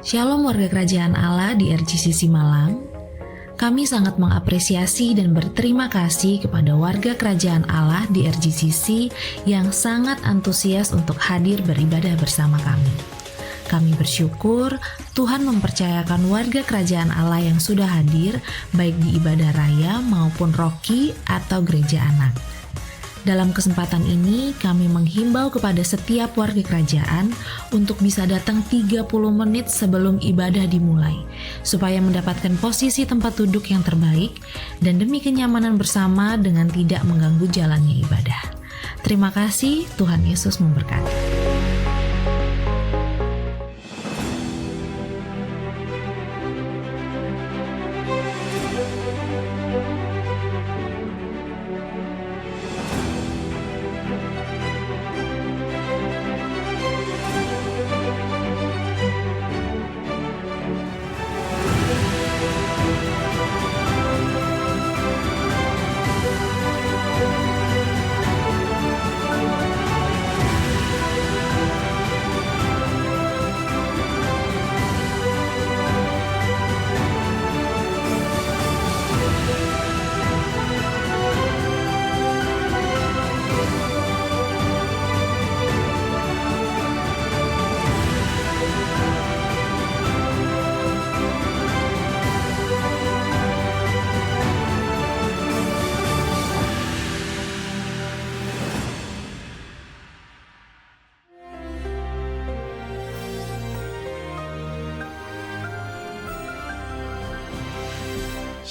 Shalom warga kerajaan Allah di RGCC Malang. Kami sangat mengapresiasi dan berterima kasih kepada warga kerajaan Allah di RGCC yang sangat antusias untuk hadir beribadah bersama kami. Kami bersyukur Tuhan mempercayakan warga kerajaan Allah yang sudah hadir baik di ibadah raya maupun roki atau gereja anak. Dalam kesempatan ini, kami menghimbau kepada setiap warga kerajaan untuk bisa datang 30 menit sebelum ibadah dimulai, supaya mendapatkan posisi tempat duduk yang terbaik dan demi kenyamanan bersama dengan tidak mengganggu jalannya ibadah. Terima kasih, Tuhan Yesus memberkati.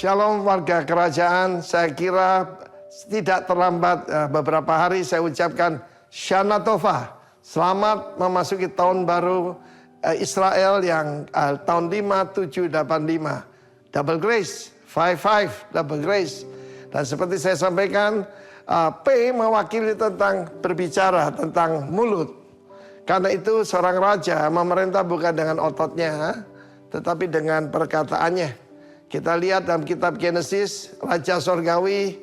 Shalom warga kerajaan, saya kira tidak terlambat beberapa hari saya ucapkan Shana Tova. Selamat memasuki tahun baru Israel yang tahun 5785. Double grace, 55 double grace. Dan seperti saya sampaikan, P mewakili tentang berbicara, tentang mulut. Karena itu seorang raja memerintah bukan dengan ototnya, tetapi dengan perkataannya. Kita lihat dalam kitab Genesis, Raja Sorgawi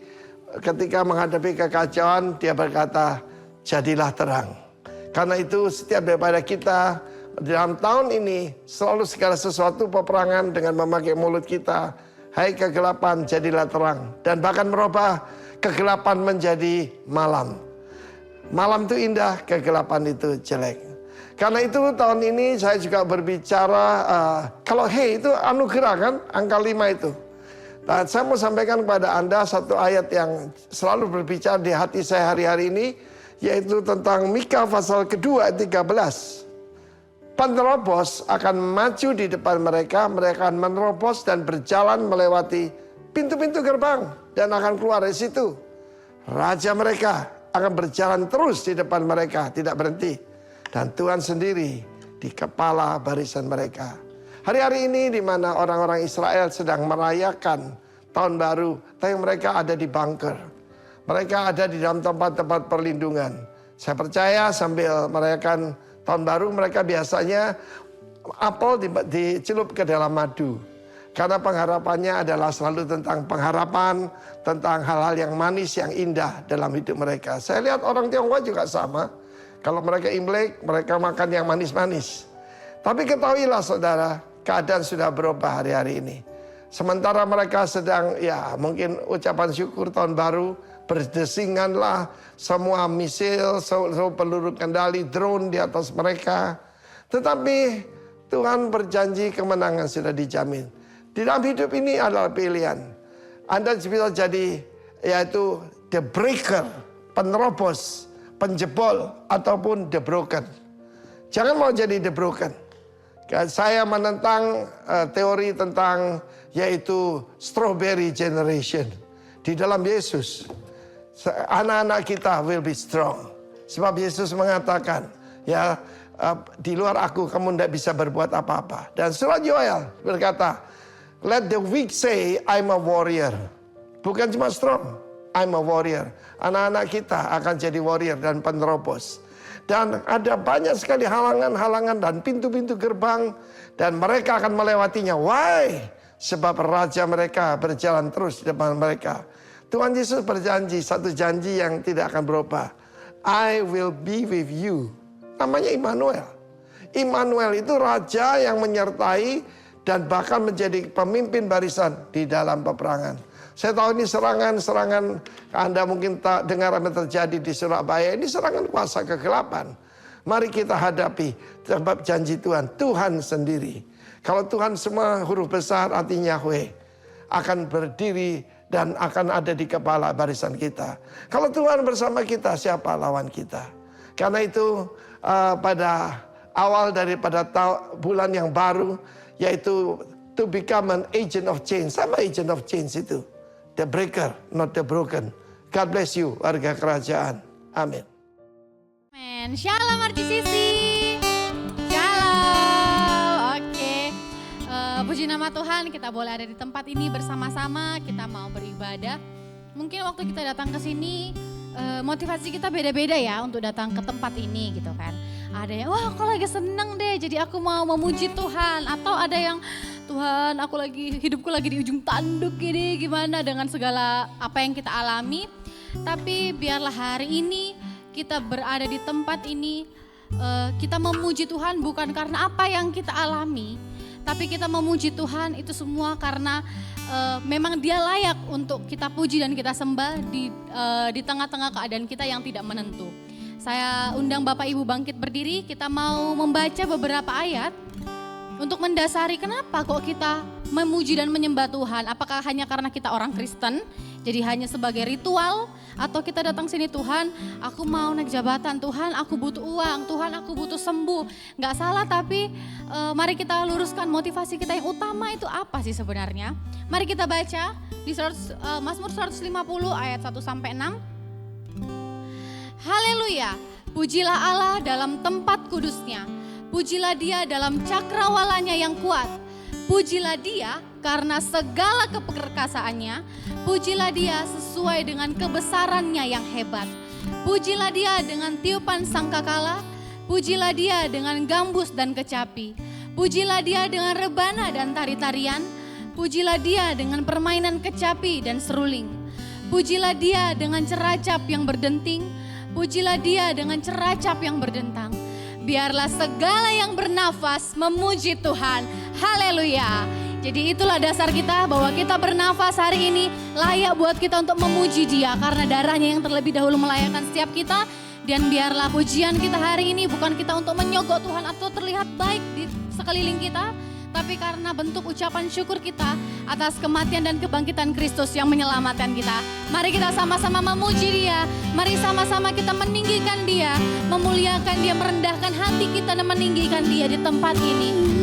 ketika menghadapi kekacauan, dia berkata, jadilah terang. Karena itu setiap daripada kita dalam tahun ini, selalu segala sesuatu peperangan dengan memakai mulut kita. Hai kegelapan, jadilah terang. Dan bahkan merubah kegelapan menjadi malam. Malam itu indah, kegelapan itu jelek. Karena itu tahun ini saya juga berbicara, kalau hey itu anugerah kan, angka 5 itu. Dan saya mau sampaikan kepada Anda satu ayat yang selalu berbicara di hati saya hari-hari ini, yaitu tentang Mika pasal kedua ayat 13. Penerobos akan maju di depan mereka, mereka akan menerobos dan berjalan melewati pintu-pintu gerbang dan akan keluar dari situ. Raja mereka akan berjalan terus di depan mereka, tidak berhenti. Dan Tuhan sendiri di kepala barisan mereka. Hari-hari ini di mana orang-orang Israel sedang merayakan tahun baru, tapi mereka ada di bunker. Mereka ada di dalam tempat-tempat perlindungan. Saya percaya sambil merayakan tahun baru mereka biasanya apel dicelup ke dalam madu. Karena pengharapannya adalah selalu tentang pengharapan, tentang hal-hal yang manis, yang indah dalam hidup mereka. Saya lihat orang Tionghoa juga sama. Kalau mereka Imlek, mereka makan yang manis-manis. Tapi ketahuilah saudara, keadaan sudah berubah hari-hari ini. Sementara mereka sedang, ya mungkin ucapan syukur tahun baru, berdesinganlah semua misil, seluruh peluru kendali, drone di atas mereka. Tetapi Tuhan berjanji kemenangan sudah dijamin. Di dalam hidup ini adalah pilihan. Anda bisa jadi, yaitu the breaker, penerobos, penjebol ataupun the broken. Jangan mau jadi the broken. Saya menentang teori tentang yaitu strawberry generation. Di dalam Yesus, anak-anak kita will be strong. Sebab Yesus mengatakan, ya di luar aku kamu tidak bisa berbuat apa-apa. Dan surat Yoel berkata, let the weak say I'm a warrior. Bukan cuma strong, I'm a warrior. Anak-anak kita akan jadi warrior dan penerobos. Dan ada banyak sekali halangan-halangan dan pintu-pintu gerbang. Dan mereka akan melewatinya. Why? Sebab raja mereka berjalan terus di depan mereka. Tuhan Yesus berjanji, satu janji yang tidak akan berubah. I will be with you. Namanya Immanuel. Immanuel itu raja yang menyertai dan bahkan menjadi pemimpin barisan di dalam peperangan. Saya tahu ini serangan Anda mungkin tak dengar apa yang terjadi di Surabaya. Ini serangan kuasa kegelapan. Mari kita hadapi sebab janji Tuhan, Tuhan sendiri. Kalau Tuhan semua huruf besar artinya Yahweh akan berdiri dan akan ada di kepala barisan kita. Kalau Tuhan bersama kita, siapa lawan kita? Karena itu pada awal daripada bulan yang baru, yaitu to become an agent of change. Sama agent of change itu. The breaker, not the broken. God bless you, warga kerajaan. Amin. Amin. Shalom RCCC. Shalom. Oke. Puji nama Tuhan, kita boleh ada di tempat ini bersama-sama. Kita mau beribadah. Mungkin waktu kita datang ke sini, motivasi kita beda-beda ya untuk datang ke tempat ini gitu kan. Ada yang, wah aku lagi seneng deh, jadi aku mau memuji Tuhan. Atau ada yang, Tuhan hidupku lagi di ujung tanduk gini, gimana dengan segala apa yang kita alami. Tapi biarlah hari ini kita berada di tempat ini, kita memuji Tuhan bukan karena apa yang kita alami. Tapi kita memuji Tuhan itu semua karena memang Dia layak untuk kita puji dan kita sembah di tengah-tengah keadaan kita yang tidak menentu. Saya undang Bapak Ibu bangkit berdiri, kita mau membaca beberapa ayat untuk mendasari kenapa kok kita memuji dan menyembah Tuhan. Apakah hanya karena kita orang Kristen, jadi hanya sebagai ritual, atau kita datang sini, Tuhan aku mau naik jabatan, Tuhan aku butuh uang, Tuhan aku butuh sembuh. Nggak salah, tapi mari kita luruskan motivasi kita yang utama itu apa sih sebenarnya. Mari kita baca di Mazmur 150 ayat 1-6. Haleluya, pujilah Allah dalam tempat kudusnya. Pujilah Dia dalam cakrawalanya yang kuat. Pujilah Dia karena segala keperkasaannya. Pujilah Dia sesuai dengan kebesarannya yang hebat. Pujilah Dia dengan tiupan sangkakala. Pujilah Dia dengan gambus dan kecapi. Pujilah Dia dengan rebana dan tari-tarian. Pujilah Dia dengan permainan kecapi dan seruling. Pujilah Dia dengan ceracap yang berdenting. Pujilah Dia dengan ceracap yang berdentang. Biarlah segala yang bernafas memuji Tuhan. Haleluya. Jadi itulah dasar kita bahwa kita bernafas hari ini layak buat kita untuk memuji Dia. Karena darahnya yang terlebih dahulu melayakkan setiap kita. Dan biarlah pujian kita hari ini bukan kita untuk menyogok Tuhan atau terlihat baik di sekeliling kita. Tapi karena bentuk ucapan syukur kita atas kematian dan kebangkitan Kristus yang menyelamatkan kita. Mari kita sama-sama memuji Dia. Mari sama-sama kita meninggikan Dia, memuliakan Dia, merendahkan hati kita dan meninggikan Dia di tempat ini.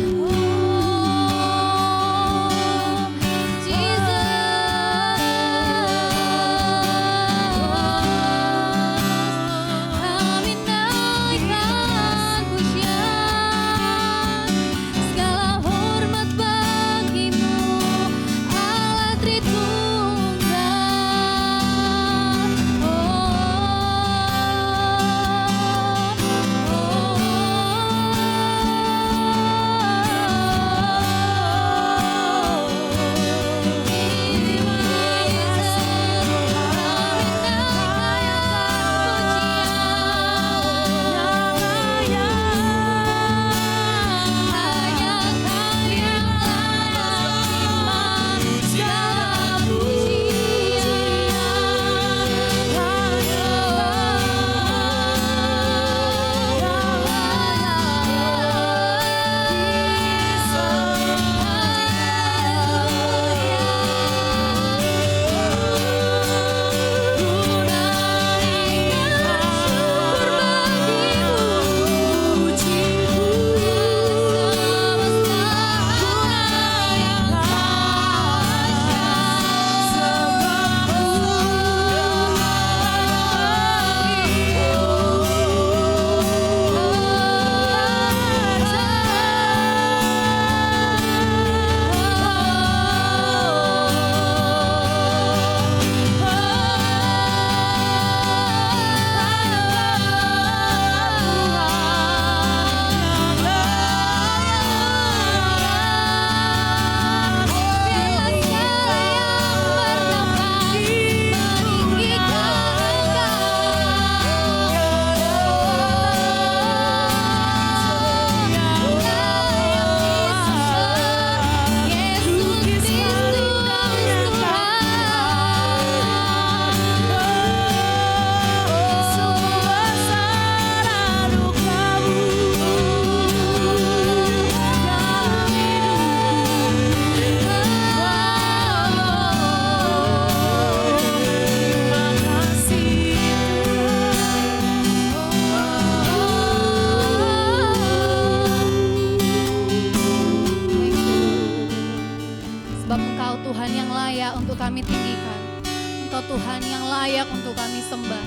yang layak untuk kami tinggikan. Engkau Tuhan yang layak untuk kami sembah.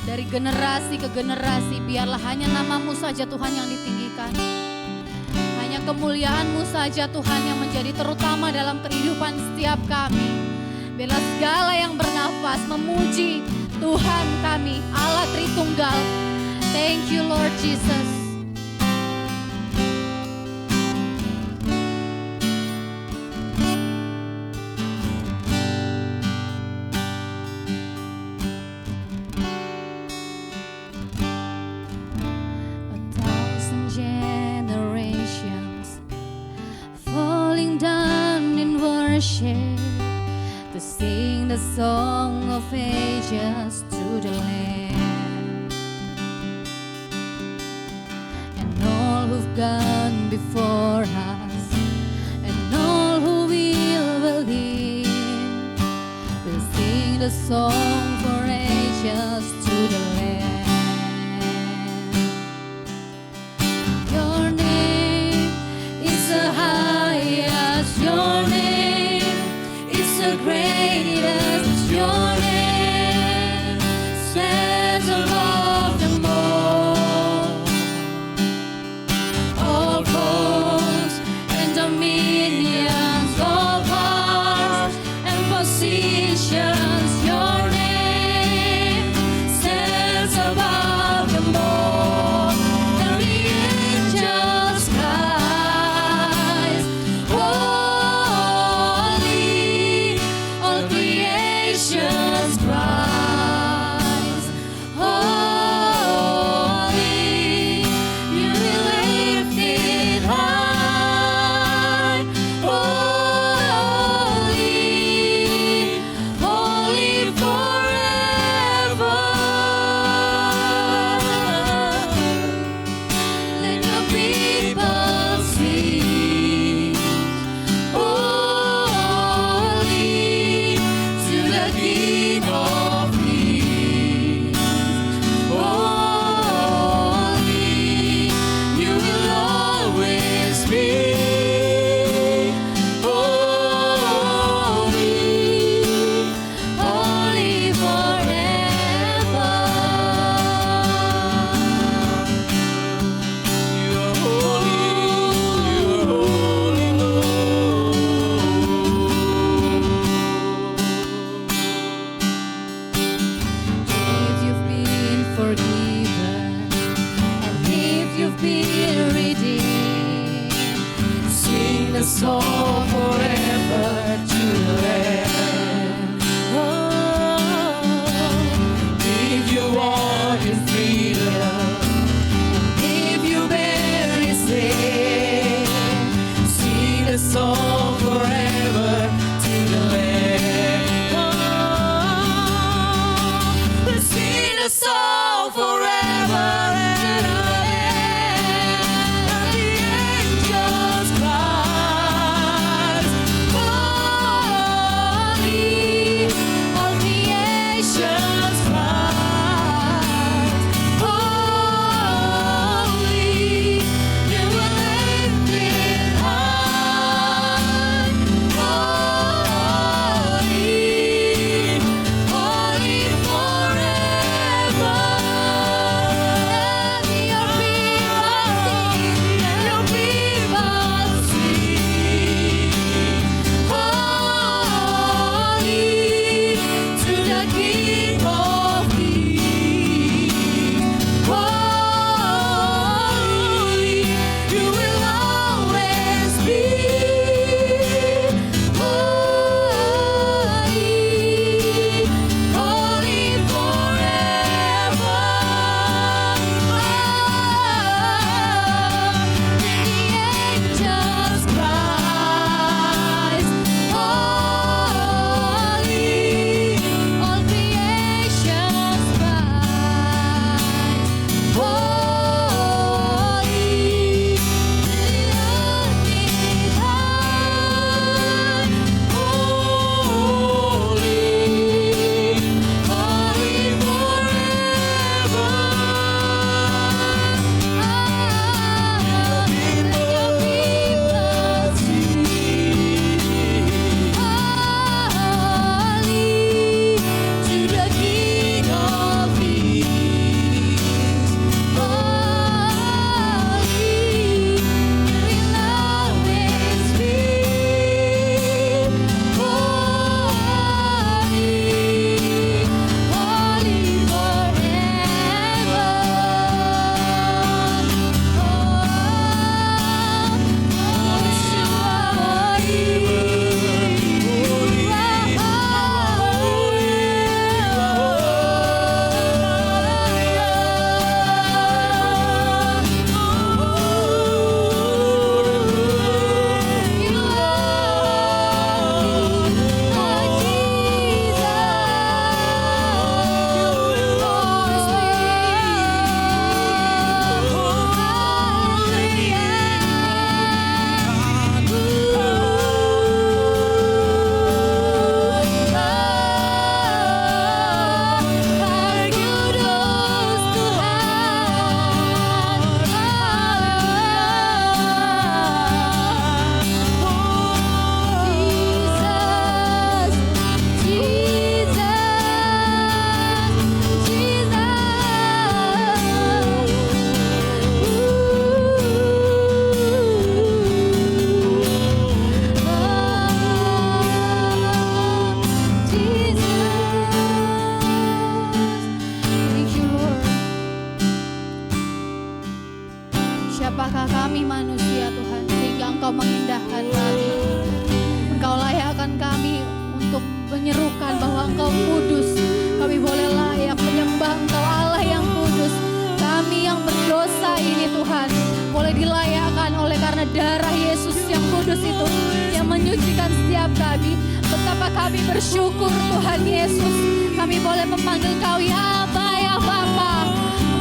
Dari generasi ke generasi, biarlah hanya nama-Mu saja Tuhan yang ditinggikan. Hanya kemuliaan-Mu saja Tuhan yang menjadi terutama dalam kehidupan setiap kami. Biarlah segala yang bernafas memuji Tuhan kami, Allah Tritunggal. Thank you Lord Jesus. To sing the song of ages to the Lamb, and all who've gone before us, and all who will believe, will sing the song for ages to the Lamb. Your name is the highest, your name the greatest, your name stands above them all thrones and dominions, all powers and positions, your name stands above them all, and the angels cries, creation's cries, oh. darah Yesus yang kudus itu yang menyucikan setiap kami. Betapa kami bersyukur Tuhan Yesus. Kami boleh memanggil Kau ya Aba, ya Bapa.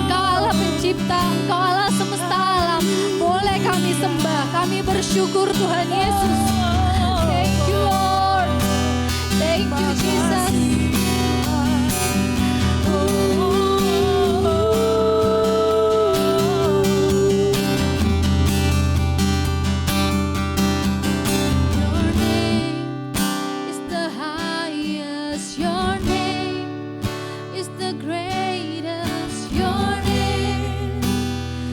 Engkau Allah pencipta, Engkau Allah semesta alam. Boleh kami sembah, kami bersyukur Tuhan Yesus. Thank you Lord. Thank you Jesus. Your name is the highest. Your name is the greatest. Your name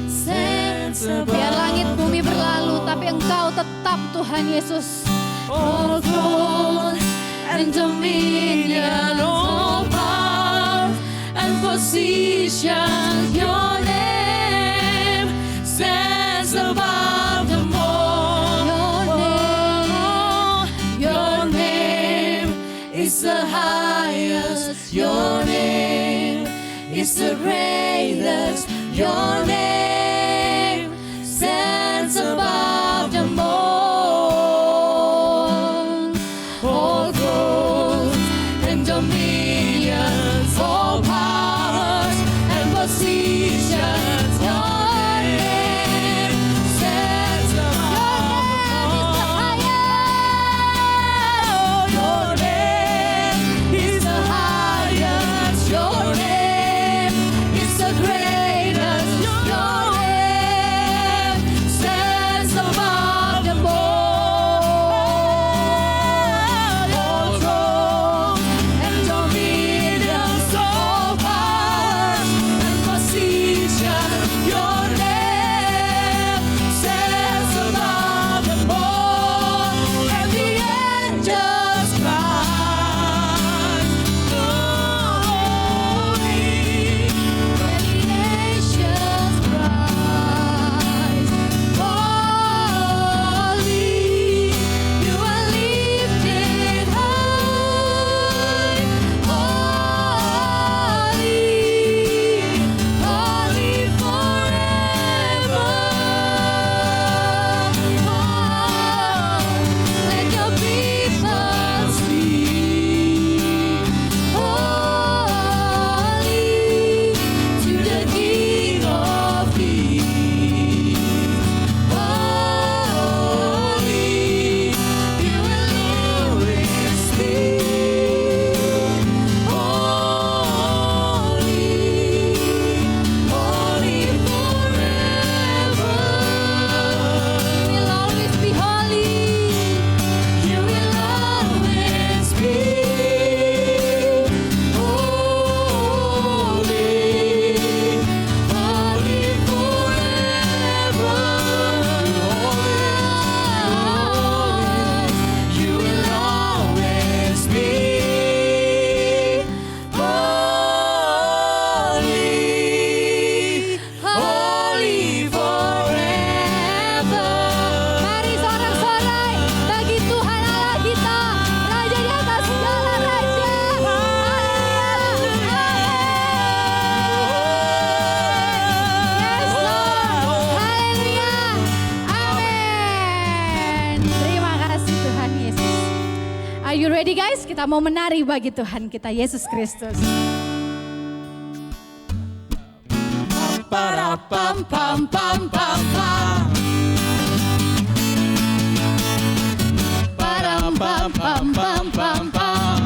stands above. Biar langit bumi berlalu, tapi Engkau tetap Tuhan Yesus. All thrones and dominion, all power and position. Your name stands above them all. Your name is the highest. Your name is the greatest. Your name stands above them all. All thrones and dominions, all powers and positions. Your name stands above them all. Your name is the highest. Your name is the greatest. Your name stands above them all. All thrones and dominions, all powers and positions. Your name stands above them all. And the angels cry, holy. And the nations cry, holy. You are lifted high, holy, holy forever. Let your people sing, holy to the King of Kings. Holy, you will always be. Holy, holy forever. You will always be holy. You will always be holy, holy forever. You will always be holy, holy forever. Mari sorak-sorai bagi Tuhan Allah kita, Raja di atas segala raja. Haleluya. Yes Lord. Haleluya. Amin. Terima kasih Tuhan Yesus. Are you ready guys? Kita mau menari bagi Tuhan kita Yesus Kristus. Pam pam pam pam pam. Param pam pam pam pam pam.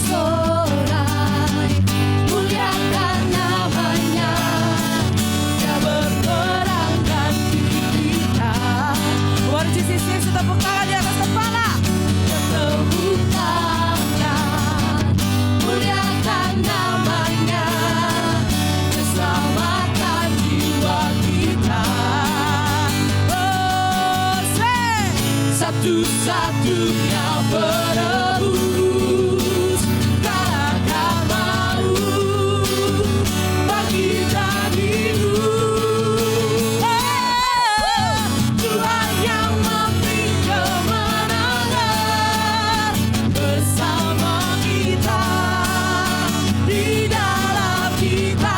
Sorak-sorai muliakan namanya. Dia berperang ganti kita. RGCC tepuk tangan di atas kepala. Tepuk tangan, muliakan namanya, keselamatan jiwa kita. Oh, say. Satu-satunya penebus, kalahkan maut, bangkit dan hidup. Tuhan yang memberi kemenangan bersama kita, di dalam kita.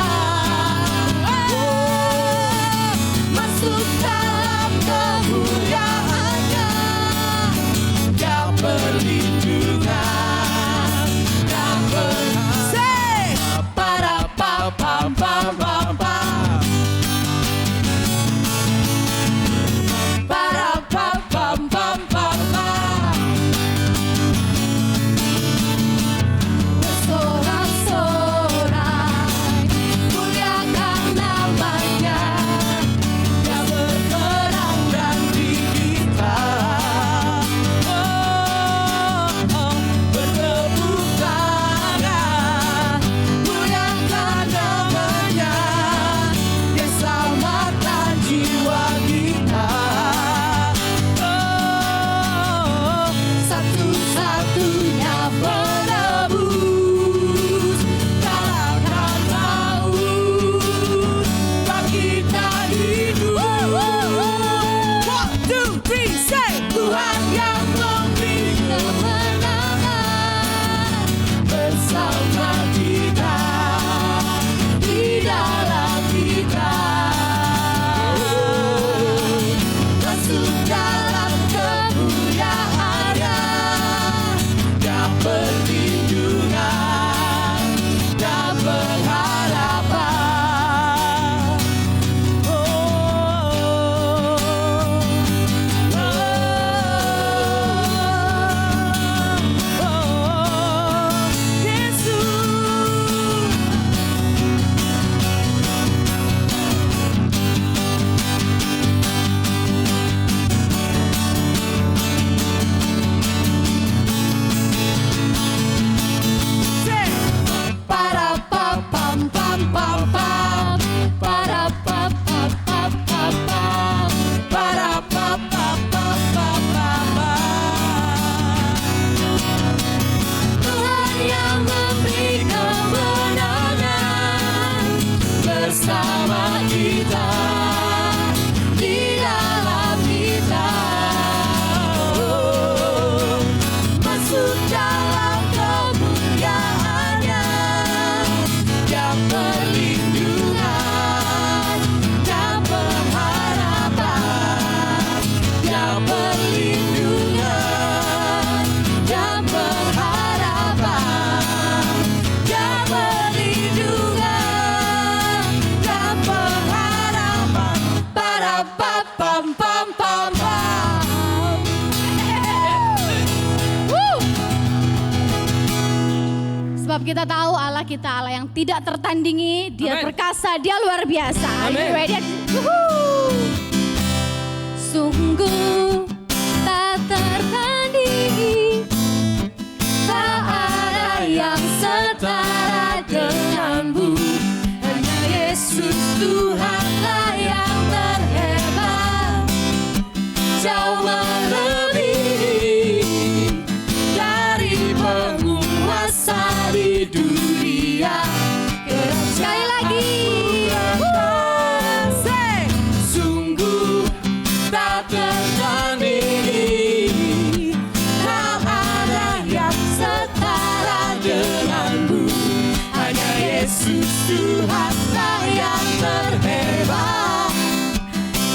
kita tahu Allah kita Allah yang tidak tertandingi, Dia Amen. perkasa, Dia luar biasa. Amen. Ready? Wuhuu. Sungguh tak tertandingi, tak ada yang setara denganmu. Hanya Yesus Tuhanlah yang terhebat, jauh melebihi dari penguasa di dunia. Sekali lagi. Sungguh tak tertandingi, tak ada yang setara denganmu. Hanya Yesus Tuhanlah yang terhebat,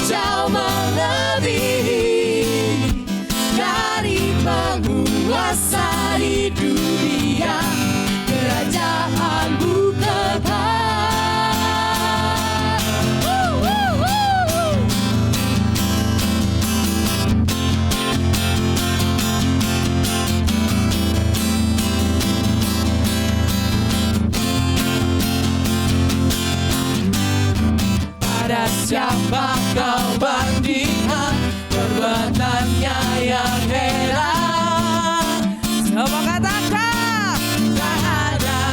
jauh melebihi dari penguasa di dunia. Kerajaanmu kekal. Pada siapa kau bandingkan perbuatannya yang heran? Semua katakan. Tak ada,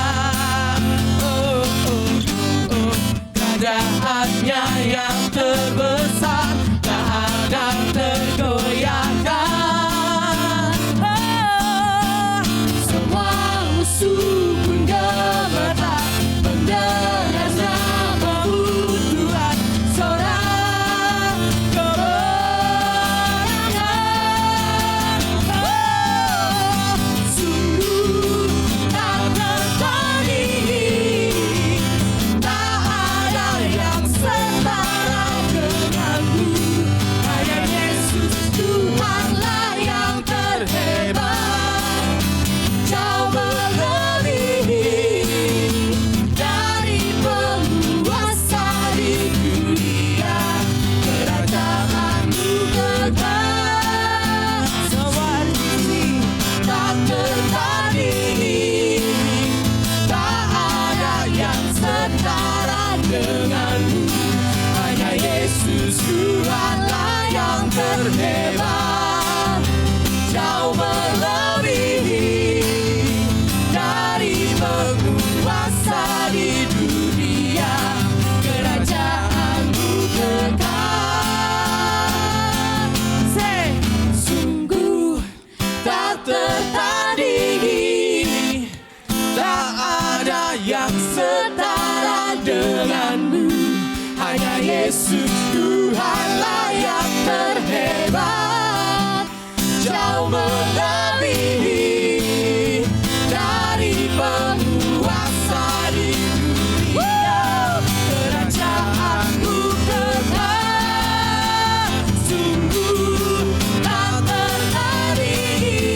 oh, oh, oh. Kerajaannya yang terbesar, tak ada tergoyahkan. Oh, semua musuh pun gemetar mendengar namamu Tuhan, seorang kemenangan. Oh, sungguh tak tertandingi, tak ada yang setara denganmu. Hanya Yesus Tuhanlah yang terhebat, jauh melebihi dari penguasa di dunia. Kerajaanmu kekal, sewarna tak tertandingi, tak ada yang setara denganmu. Hanya Yesus Tuhanlah yang terhebat, jauh melebihi dari penguasa di dunia. Kerajaanmu kekal. Sungguh tak tertandingi, tak ada yang setara denganmu. Hanya Yesus Tuhanlah yang terhebat, jauh melebihi dari penguasa di dunia. Kerajaanmu kekal, sungguh tak tertandingi,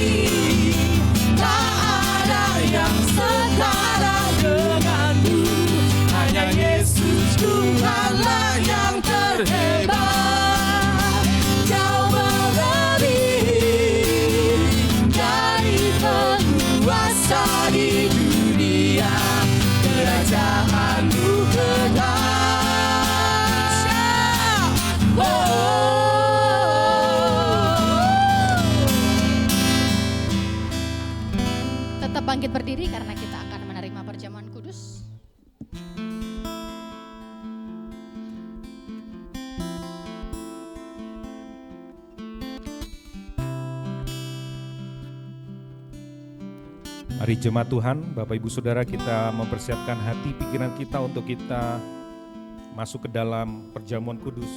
tak ada yang setara denganmu. Hanya Yesus Tuhanlah yang terhebat, jauh melebihi dari penguasa di dunia. Kerajaanmu kekal. Tetap bangkit berdiri karena kita akan menerima perjamuan kudus. Mari jemaat Tuhan, Bapak Ibu Saudara, kita mempersiapkan hati pikiran kita untuk kita masuk ke dalam perjamuan kudus.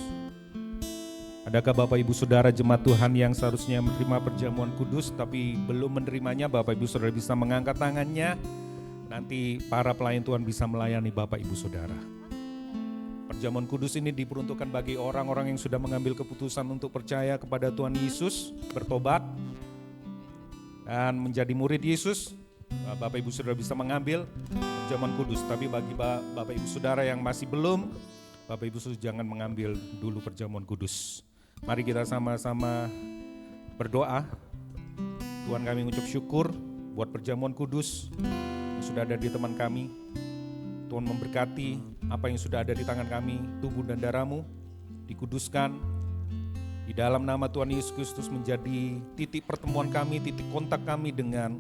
Adakah Bapak Ibu Saudara jemaat Tuhan yang seharusnya menerima perjamuan kudus tapi belum menerimanya? Bapak Ibu Saudara bisa mengangkat tangannya. Nanti para pelayan Tuhan bisa melayani Bapak Ibu Saudara. Perjamuan kudus ini diperuntukkan bagi orang-orang yang sudah mengambil keputusan untuk percaya kepada Tuhan Yesus, bertobat dan menjadi murid Yesus. Bapak Ibu Saudara bisa mengambil perjamuan kudus. Tapi bagi Bapak Ibu Saudara yang masih belum, Bapak Ibu Saudara jangan mengambil dulu perjamuan kudus. Mari kita sama-sama berdoa. Tuhan, kami mengucap syukur buat perjamuan kudus. sudah ada di teman kami. Tuhan memberkati apa yang sudah ada di tangan kami, tubuh dan darah-Mu dikuduskan. Di dalam nama Tuhan Yesus Kristus menjadi titik pertemuan kami, titik kontak kami dengan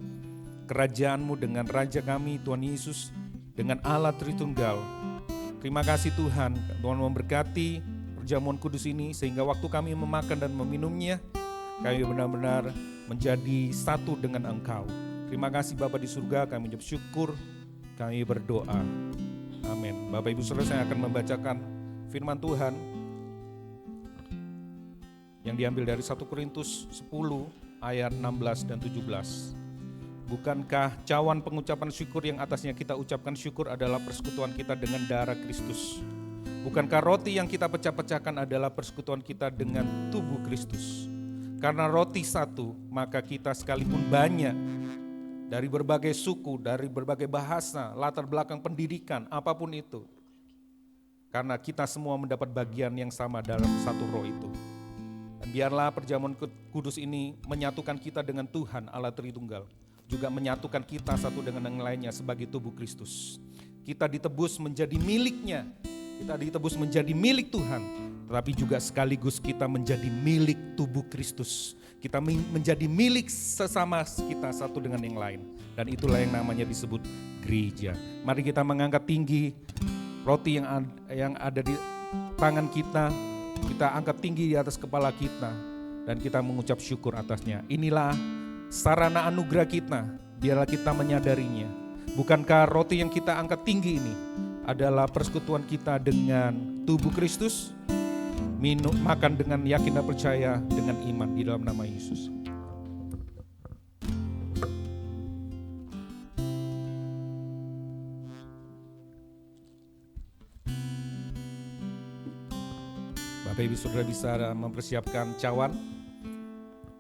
kerajaan-Mu, dengan Raja kami, Tuhan Yesus, dengan Allah Tritunggal. Terima kasih Tuhan, Tuhan memberkati perjamuan kudus ini sehingga waktu kami memakan dan meminumnya, kami benar-benar menjadi satu dengan Engkau. Terima kasih Bapa di surga, kami ucap syukur, kami berdoa. Amin. Bapak Ibu Saudara, saya akan membacakan firman Tuhan yang diambil dari 1 Korintus 10 ayat 16 dan 17. Bukankah cawan pengucapan syukur yang atasnya kita ucapkan syukur adalah persekutuan kita dengan darah Kristus? Bukankah roti yang kita pecah-pecahkan adalah persekutuan kita dengan tubuh Kristus? Karena roti satu, maka kita sekalipun banyak, dari berbagai suku, dari berbagai bahasa, latar belakang pendidikan, apapun itu. Karena kita semua mendapat bagian yang sama dalam satu roh itu. Dan biarlah perjamuan kudus ini menyatukan kita dengan Tuhan Allah Tritunggal, juga menyatukan kita satu dengan yang lainnya sebagai tubuh Kristus. Kita ditebus menjadi miliknya, kita ditebus menjadi milik Tuhan, tetapi juga sekaligus kita menjadi milik tubuh Kristus. Kita menjadi milik sesama kita satu dengan yang lain. Dan itulah yang namanya disebut gereja. Mari kita mengangkat tinggi roti yang ada di tangan kita. Kita angkat tinggi di atas kepala kita dan kita mengucap syukur atasnya. Inilah sarana anugerah kita, biarlah kita menyadarinya. Bukankah roti yang kita angkat tinggi ini adalah persekutuan kita dengan tubuh Kristus? Makan dengan yakin dan percaya dengan iman di dalam nama Yesus. Bapak Ibu Saudara bisa mempersiapkan cawan.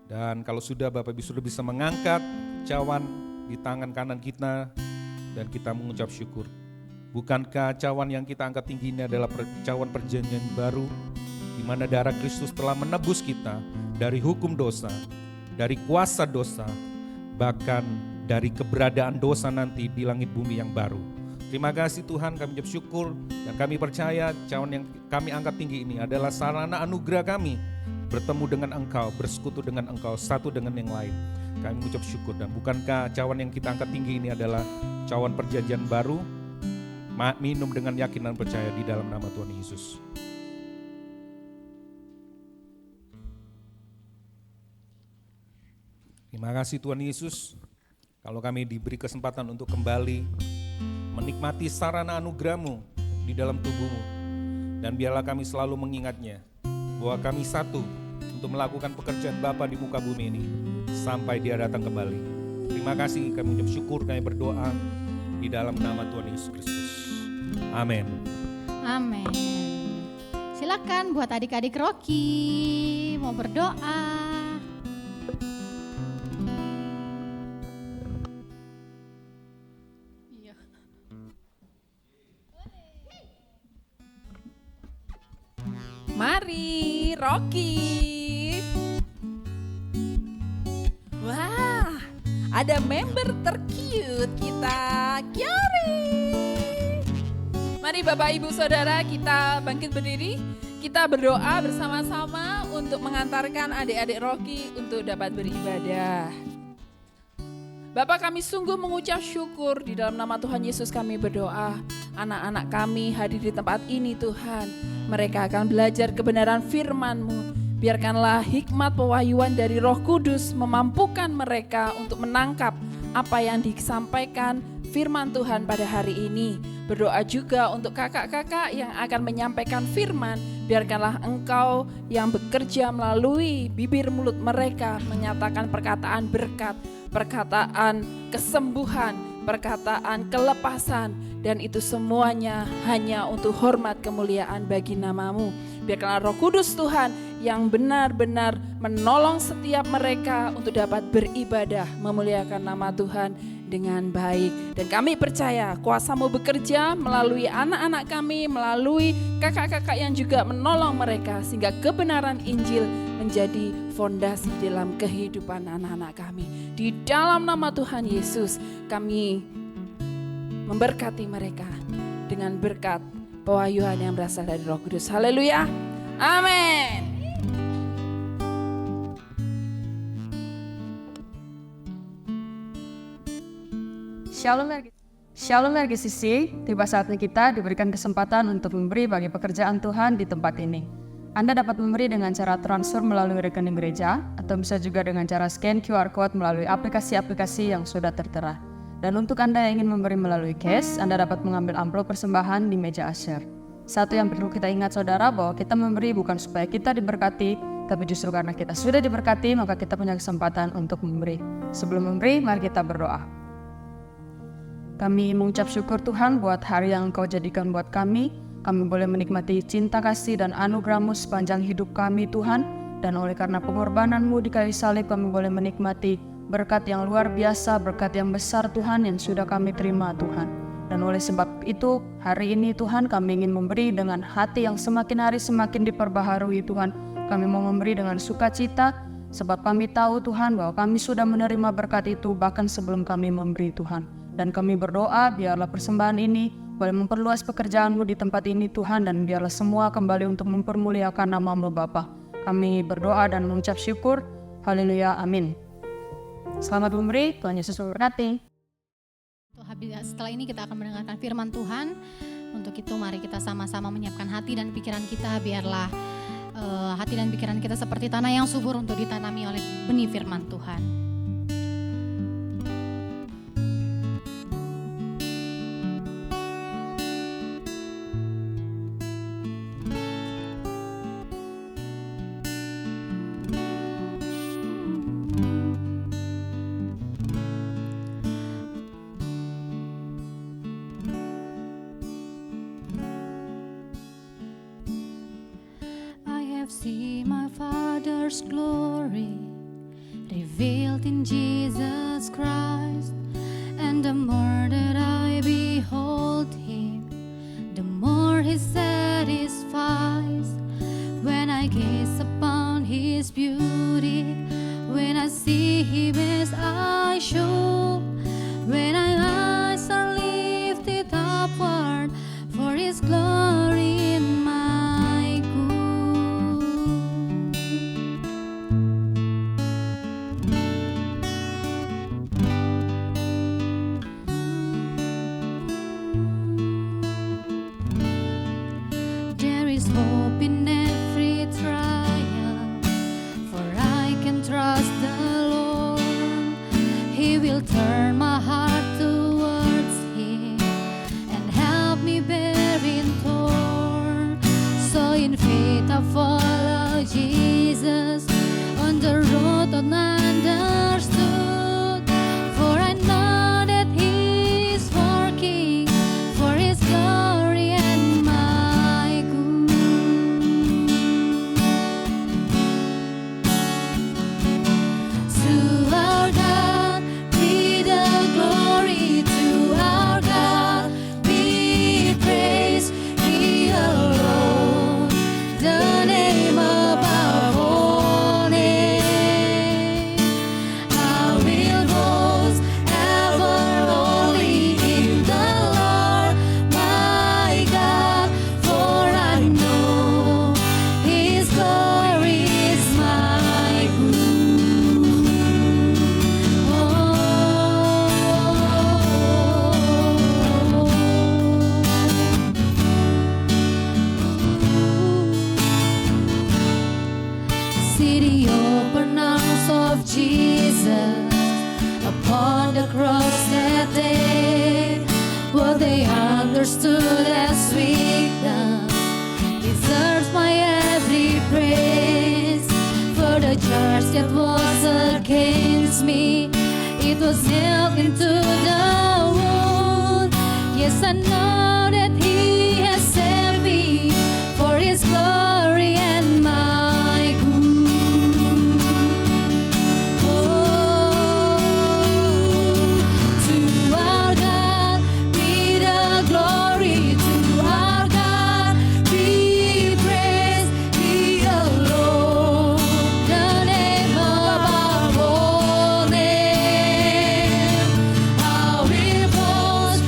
Dan kalau sudah Bapak Ibu Saudara bisa mengangkat cawan di tangan kanan kita dan kita mengucap syukur. Bukankah cawan yang kita angkat tinggi ini adalah cawan perjanjian baru, di mana darah Kristus telah menebus kita dari hukum dosa, dari kuasa dosa, bahkan dari keberadaan dosa nanti di langit bumi yang baru. Terima kasih Tuhan, kami ucap syukur dan kami percaya cawan yang kami angkat tinggi ini adalah sarana anugerah kami bertemu dengan Engkau, bersekutu dengan Engkau, satu dengan yang lain. Kami mengucap syukur. Dan bukankah cawan yang kita angkat tinggi ini adalah cawan perjanjian baru, minum dengan yakin dan percaya di dalam nama Tuhan Yesus. Terima kasih Tuhan Yesus, kalau kami diberi kesempatan untuk kembali menikmati sarana anugerah-Mu di dalam tubuh-Mu. Dan biarlah kami selalu mengingatnya bahwa kami satu untuk melakukan pekerjaan Bapa di muka bumi ini sampai Dia datang kembali. Terima kasih, kami ucap syukur, kami berdoa di dalam nama Tuhan Yesus Kristus. Amin. Amin. Silakan buat adik-adik Rocky mau berdoa. Mari, Rocky. Wah, ada member tercute kita, Kyori. Mari Bapak Ibu Saudara, kita bangkit berdiri. Kita berdoa bersama-sama untuk mengantarkan adik-adik Rocky untuk dapat beribadah. Bapak, kami sungguh mengucap syukur di dalam nama Tuhan Yesus. Kami berdoa anak-anak kami hadir di tempat ini Tuhan. Mereka akan belajar kebenaran firman-Mu. Biarkanlah hikmat pewahyuan dari Roh Kudus memampukan mereka untuk menangkap apa yang disampaikan firman Tuhan pada hari ini. Berdoa juga untuk kakak-kakak yang akan menyampaikan firman. Biarkanlah Engkau yang bekerja melalui bibir mulut mereka menyatakan perkataan berkat, perkataan kesembuhan, perkataan kelepasan, dan itu semuanya hanya untuk hormat kemuliaan bagi nama-Mu. Biarkanlah Roh Kudus Tuhan yang benar-benar menolong setiap mereka untuk dapat beribadah memuliakan nama Tuhan dengan baik. Dan kami percaya kuasa-Mu bekerja melalui anak-anak kami, melalui kakak-kakak yang juga menolong mereka, sehingga kebenaran Injil menjadi fondasi dalam kehidupan anak-anak kami. Di dalam nama Tuhan Yesus kami memberkati mereka dengan berkat pewahyuan yang berasal dari Roh Kudus. Haleluya. Amin. Shalom RGCC, tiba saatnya kita diberikan kesempatan untuk memberi bagi pekerjaan Tuhan di tempat ini. Anda dapat memberi dengan cara transfer melalui rekening gereja, atau bisa juga dengan cara scan QR Code melalui aplikasi-aplikasi yang sudah tertera. Dan untuk Anda yang ingin memberi melalui cash, Anda dapat mengambil amplop persembahan di meja usher. Satu yang perlu kita ingat saudara, bahwa kita memberi bukan supaya kita diberkati, tapi justru karena kita sudah diberkati, maka kita punya kesempatan untuk memberi. Sebelum memberi, mari kita berdoa. Kami mengucap syukur Tuhan buat hari yang Engkau jadikan buat kami. Kami boleh menikmati cinta kasih dan anugerah-Mu sepanjang hidup kami Tuhan. Dan oleh karena pengorbanan-Mu di kayu salib, kami boleh menikmati berkat yang luar biasa, berkat yang besar Tuhan yang sudah kami terima Tuhan. Dan oleh sebab itu, hari ini Tuhan kami ingin memberi dengan hati yang semakin hari semakin diperbaharui Tuhan. Kami mau memberi dengan sukacita, sebab kami tahu Tuhan bahwa kami sudah menerima berkat itu bahkan sebelum kami memberi Tuhan. Dan kami berdoa biarlah persembahan ini boleh memperluas pekerjaan-Mu di tempat ini Tuhan, dan biarlah semua kembali untuk mempermuliakan nama-Mu Bapa. Kami berdoa dan mengucap syukur. Haleluya, amin. Selamat memberi, Tuhan Yesus memberkati. Setelah ini kita akan mendengarkan firman Tuhan. Untuk itu mari kita sama-sama menyiapkan hati dan pikiran kita, biarlah hati dan pikiran kita seperti tanah yang subur untuk ditanami oleh benih firman Tuhan. See my Father's glory revealed in Jesus Christ, and the more that I behold Him, the more He satisfies. When I gaze upon His beauty, when I see Him as I should, when my eyes are lifted upward for His glory in my good. There is hope in every trial, for I can trust the Lord. He will turn my heart towards Him and help me bear in torn. So in faith I follow Jesus on the road ununderstood, for I know that He is working for His glory and my good. To our God be the glory, to our God be praise, He alone, the name above all names. I will boast ever only in the Lord my God, for I know His glory is my good. See the open arms of Jesus upon the cross that day. What they understood as weakness deserves my every praise. For the charge that was against me, it was nailed into the wound. Yes, I know that He has set me for His glory and my good. To our God be the glory, to our God be praise, He alone, the name above all names. I will boast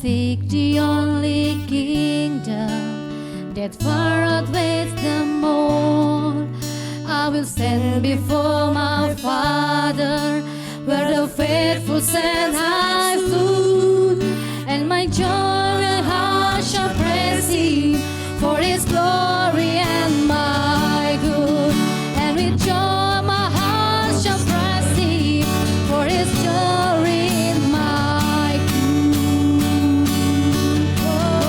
seek the only kingdom that far outweighs them all. I will stand before my Father, where the faithful said I stood, and my joy and heart shall praise Him for His glory and my good. And with joy my heart shall praise Him for His glory and my good. Oh,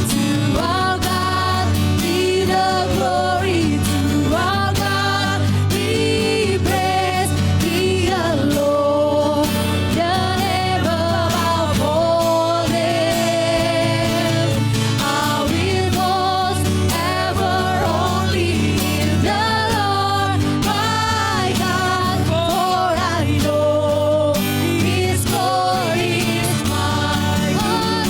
to our God be the glory, to our God be praise, He alone, the name above all names. I will boast ever only in the Lord my God, for I know His glory is mine. Oh,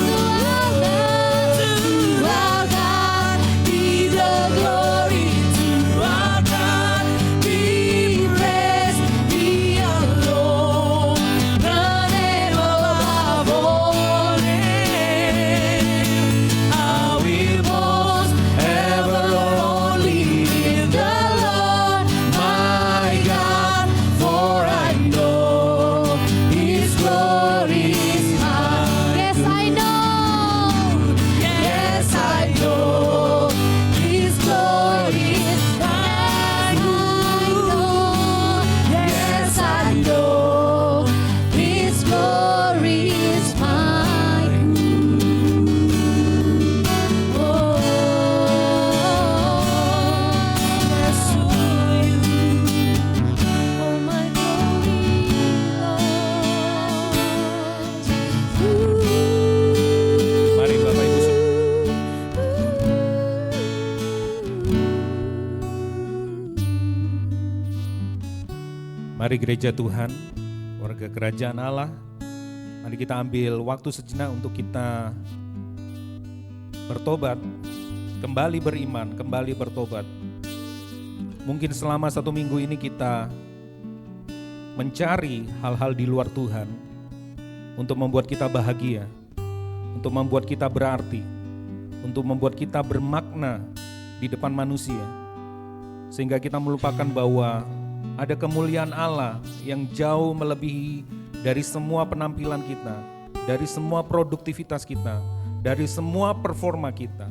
to our God be the glory, to our God be praise, He alone, the name above all names. I will boast ever only in the Lord my God, for I know His glory is mine. Yes, I know. Yes, I know His glory is mine. Yes, I know His glory is mine. Oh, pursue you, oh my glory, Lord. Mari Bapak Ibu Saudara. Mari gereja Tuhan, warga kerajaan Allah, mari kita ambil waktu sejenak untuk kita bertobat, kembali beriman, kembali bertobat. Mungkin selama 1 minggu ini kita mencari hal-hal di luar Tuhan untuk membuat kita bahagia, untuk membuat kita berarti, untuk membuat kita bermakna di depan manusia. Sehingga kita melupakan bahwa ada kemuliaan Allah yang jauh melebihi dari semua penampilan kita, dari semua produktivitas kita, dari semua performa kita,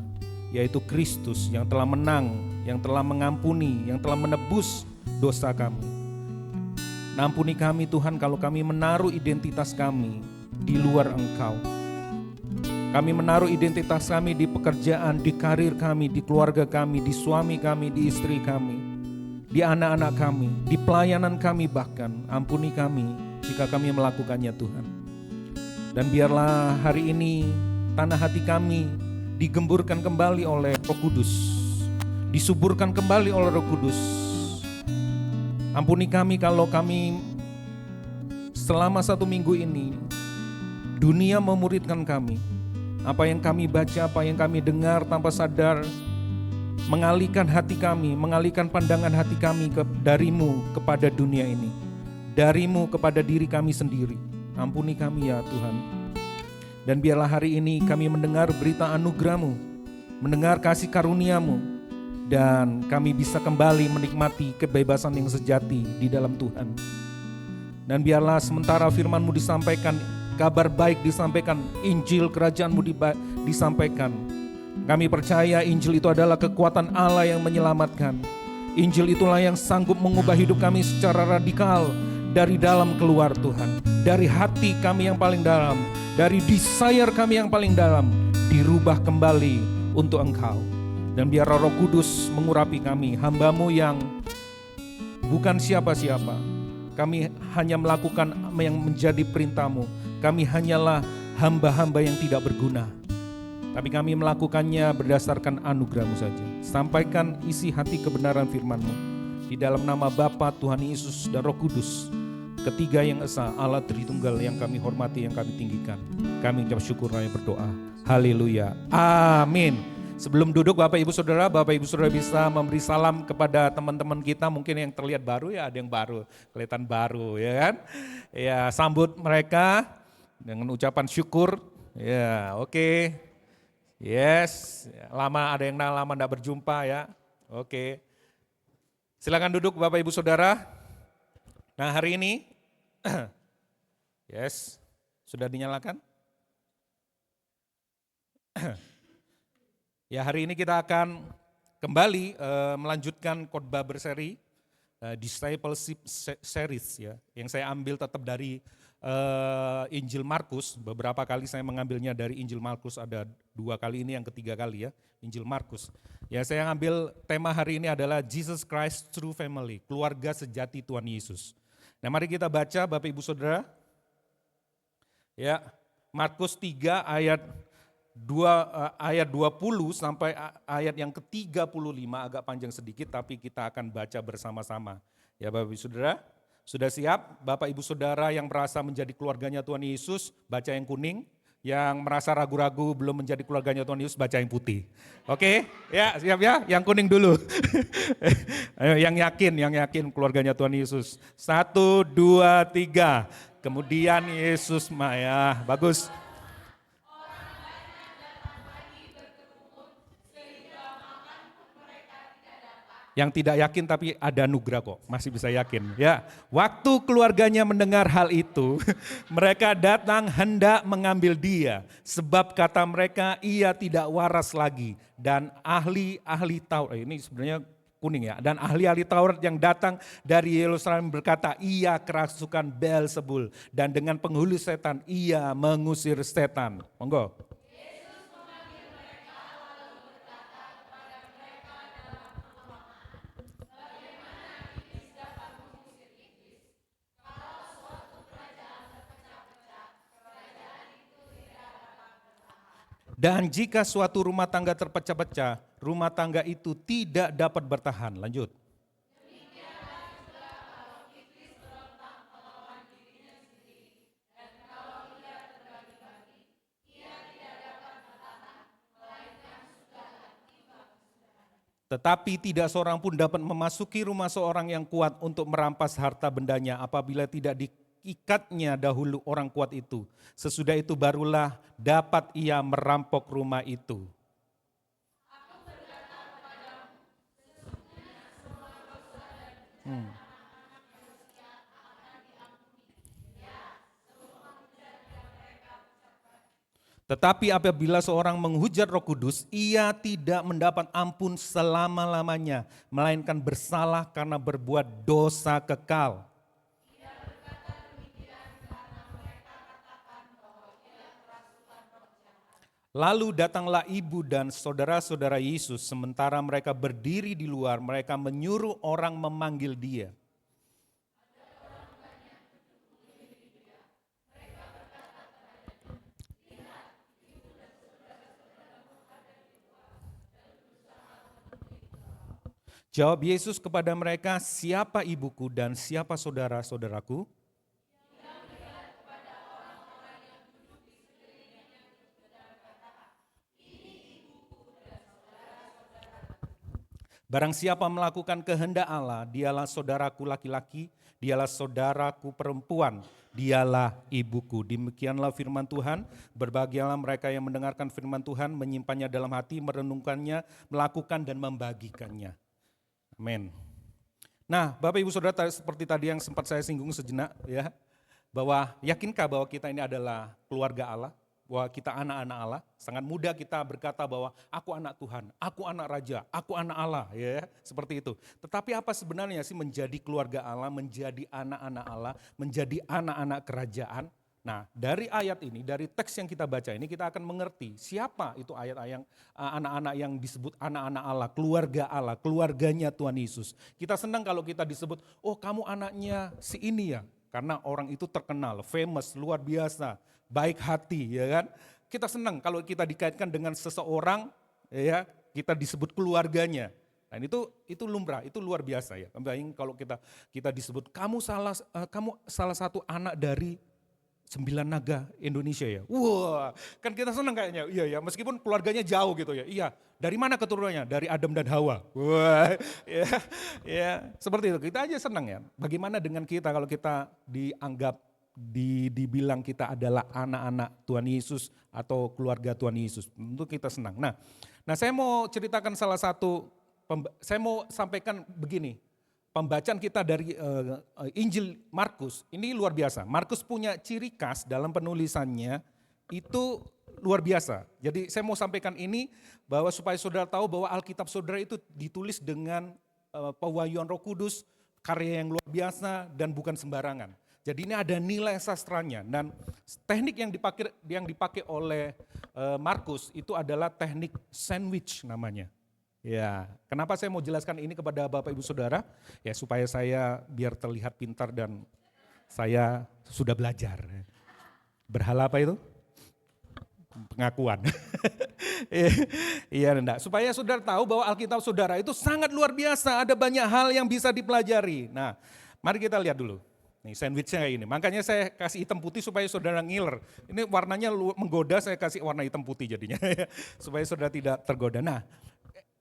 yaitu Kristus yang telah menang, yang telah mengampuni, yang telah menebus dosa kami. Ampuni kami Tuhan kalau kami menaruh identitas kami di luar Engkau. Kami menaruh identitas kami di pekerjaan, di karir kami, di keluarga kami, di suami kami, di istri kami, di anak-anak kami, di pelayanan kami bahkan. Ampuni kami jika kami melakukannya Tuhan. Dan biarlah hari ini tanah hati kami digemburkan kembali oleh Roh Kudus, disuburkan kembali oleh Roh Kudus. Ampuni kami kalau kami selama 1 minggu ini dunia memuridkan kami. Apa yang kami baca, apa yang kami dengar tanpa sadar mengalihkan hati kami, mengalihkan pandangan hati kami darimu kepada dunia ini, darimu kepada diri kami sendiri. Ampuni kami ya Tuhan. Dan biarlah hari ini kami mendengar berita anugerah-Mu, mendengar kasih karunia-Mu, dan kami bisa kembali menikmati kebebasan yang sejati di dalam Tuhan. Dan biarlah sementara firman-Mu disampaikan, kabar baik disampaikan, Injil kerajaan-Mu disampaikan, kami percaya Injil itu adalah kekuatan Allah yang menyelamatkan. Injil itulah yang sanggup mengubah hidup kami secara radikal dari dalam keluar Tuhan. Dari hati kami yang paling dalam, dari desire kami yang paling dalam, dirubah kembali untuk Engkau. Dan biar Roh Kudus mengurapi kami, hamba-Mu yang bukan siapa-siapa. Kami hanya melakukan yang menjadi perintah-Mu. Kami hanyalah hamba-hamba yang tidak berguna. Tapi kami melakukannya berdasarkan anugerah-Mu saja. Sampaikan isi hati kebenaran firman-Mu. Di dalam nama Bapa, Tuhan Yesus, dan Roh Kudus, ketiga yang esa, Allah Tritunggal yang kami hormati, yang kami tinggikan. Kami ucap syukur dan berdoa. Haleluya. Amin. Sebelum duduk Bapak Ibu Saudara bisa memberi salam kepada teman-teman kita, mungkin yang terlihat baru ya, ada yang baru, kelihatan baru ya kan. Ya, sambut mereka. dengan ucapan syukur. Ya, oke. Yes, lama ada yang lama enggak berjumpa ya. Oke. Silakan duduk Bapak Ibu Saudara. Nah, hari ini yes, sudah dinyalakan? Ya, hari ini kita akan kembali melanjutkan khotbah berseri Discipleship Series ya, yang saya ambil tetap dari Injil Markus. Beberapa kali saya mengambilnya dari Injil Markus, ada 2 kali ini, yang ketiga kali ya, Injil Markus. Ya, saya ambil tema hari ini adalah Jesus Christ True Family, keluarga sejati Tuhan Yesus. Nah, mari kita baca Bapak Ibu Saudara. Ya, Markus 3 ayat 20 sampai ayat yang ke-35, agak panjang sedikit tapi kita akan baca bersama-sama. Ya Bapak Ibu Saudara, sudah siap? Bapak Ibu Saudara yang merasa menjadi keluarganya Tuhan Yesus, baca yang kuning. Yang merasa ragu-ragu belum menjadi keluarganya Tuhan Yesus, baca yang putih. Oke? Ya, siap ya? Yang kuning dulu. Ayo, yang yakin keluarganya Tuhan Yesus. 1, 2, 3. Kemudian Yesus Maya. Bagus. Yang tidak yakin tapi ada anugerah kok, masih bisa yakin. Ya, waktu keluarganya mendengar hal itu, mereka datang hendak mengambil dia, sebab kata mereka ia tidak waras lagi. Dan ahli-ahli Taurat, ini sebenarnya kuning ya, dan ahli-ahli Taurat yang datang dari Yerusalem berkata ia kerasukan Beelzebul, dan dengan penghulu setan ia mengusir setan. Monggo. Dan jika suatu rumah tangga terpecah-pecah, rumah tangga itu tidak dapat bertahan. Lanjut. Tetapi tidak seorang pun dapat memasuki rumah seorang yang kuat untuk merampas harta bendanya apabila tidak diikatnya dahulu orang kuat itu. Sesudah itu barulah dapat ia merampok rumah itu. Tetapi apabila seorang menghujat Roh Kudus, ia tidak mendapat ampun selama-lamanya, melainkan bersalah karena berbuat dosa kekal. Lalu datanglah ibu dan saudara-saudara Yesus, sementara mereka berdiri di luar, mereka menyuruh orang memanggil dia. Jawab Yesus kepada mereka, siapa ibuku dan siapa saudara-saudaraku? Barang siapa melakukan kehendak Allah, dialah saudaraku laki-laki, dialah saudaraku perempuan, dialah ibuku. Demikianlah firman Tuhan, berbahagialah mereka yang mendengarkan firman Tuhan, menyimpannya dalam hati, merenungkannya, melakukan dan membagikannya. Amin. Nah, Bapak Ibu Saudara, seperti tadi yang sempat saya singgung sejenak ya, bahwa yakinkah bahwa kita ini adalah keluarga Allah, bahwa kita anak-anak Allah. Sangat mudah kita berkata bahwa aku anak Tuhan, aku anak Raja, aku anak Allah, ya, seperti itu. Tetapi apa sebenarnya sih menjadi keluarga Allah, menjadi anak-anak Allah, menjadi anak-anak kerajaan? Nah, dari ayat ini, dari teks yang kita baca ini, kita akan mengerti siapa itu ayat-ayat anak-anak yang disebut anak-anak Allah, keluarganya Tuhan Yesus. Kita senang kalau kita disebut, oh kamu anaknya si ini ya, karena orang itu terkenal, famous, luar biasa, baik hati, ya kan? Kita senang kalau kita dikaitkan dengan seseorang, ya, kita disebut keluarganya. Nah, itu lumrah, itu luar biasa ya. Bayangin kalau kita disebut kamu salah satu anak dari 9 naga Indonesia ya. Wah, kan kita senang kayaknya. Iya ya, meskipun keluarganya jauh gitu ya. Iya, dari mana keturunannya? Dari Adam dan Hawa. Wah, ya, seperti itu. Kita aja senang ya. Bagaimana dengan kita kalau kita dianggap dibilang kita adalah anak-anak Tuhan Yesus atau keluarga Tuhan Yesus. Tentu kita senang. Nah saya mau ceritakan salah satu, saya mau sampaikan begini. Pembacaan kita dari Injil Markus ini luar biasa. Markus punya ciri khas dalam penulisannya itu luar biasa. Jadi saya mau sampaikan ini bahwa supaya saudara tahu bahwa Alkitab saudara itu ditulis dengan pewahyuan Roh Kudus, karya yang luar biasa dan bukan sembarangan. Jadi ini ada nilai sastranya dan teknik yang dipakai oleh Markus itu adalah teknik sandwich namanya. Ya, kenapa saya mau jelaskan ini kepada Bapak Ibu Saudara? Ya supaya saya biar terlihat pintar dan saya sudah belajar. Berhala apa itu? Pengakuan. Iya, enggak. Supaya saudara tahu bahwa Alkitab saudara itu sangat luar biasa, ada banyak hal yang bisa dipelajari. Nah, mari kita lihat dulu. Nih sandwichnya kayak ini, makanya saya kasih hitam putih supaya saudara ngiler. Ini warnanya menggoda, saya kasih warna hitam putih jadinya. Supaya saudara tidak tergoda. Nah,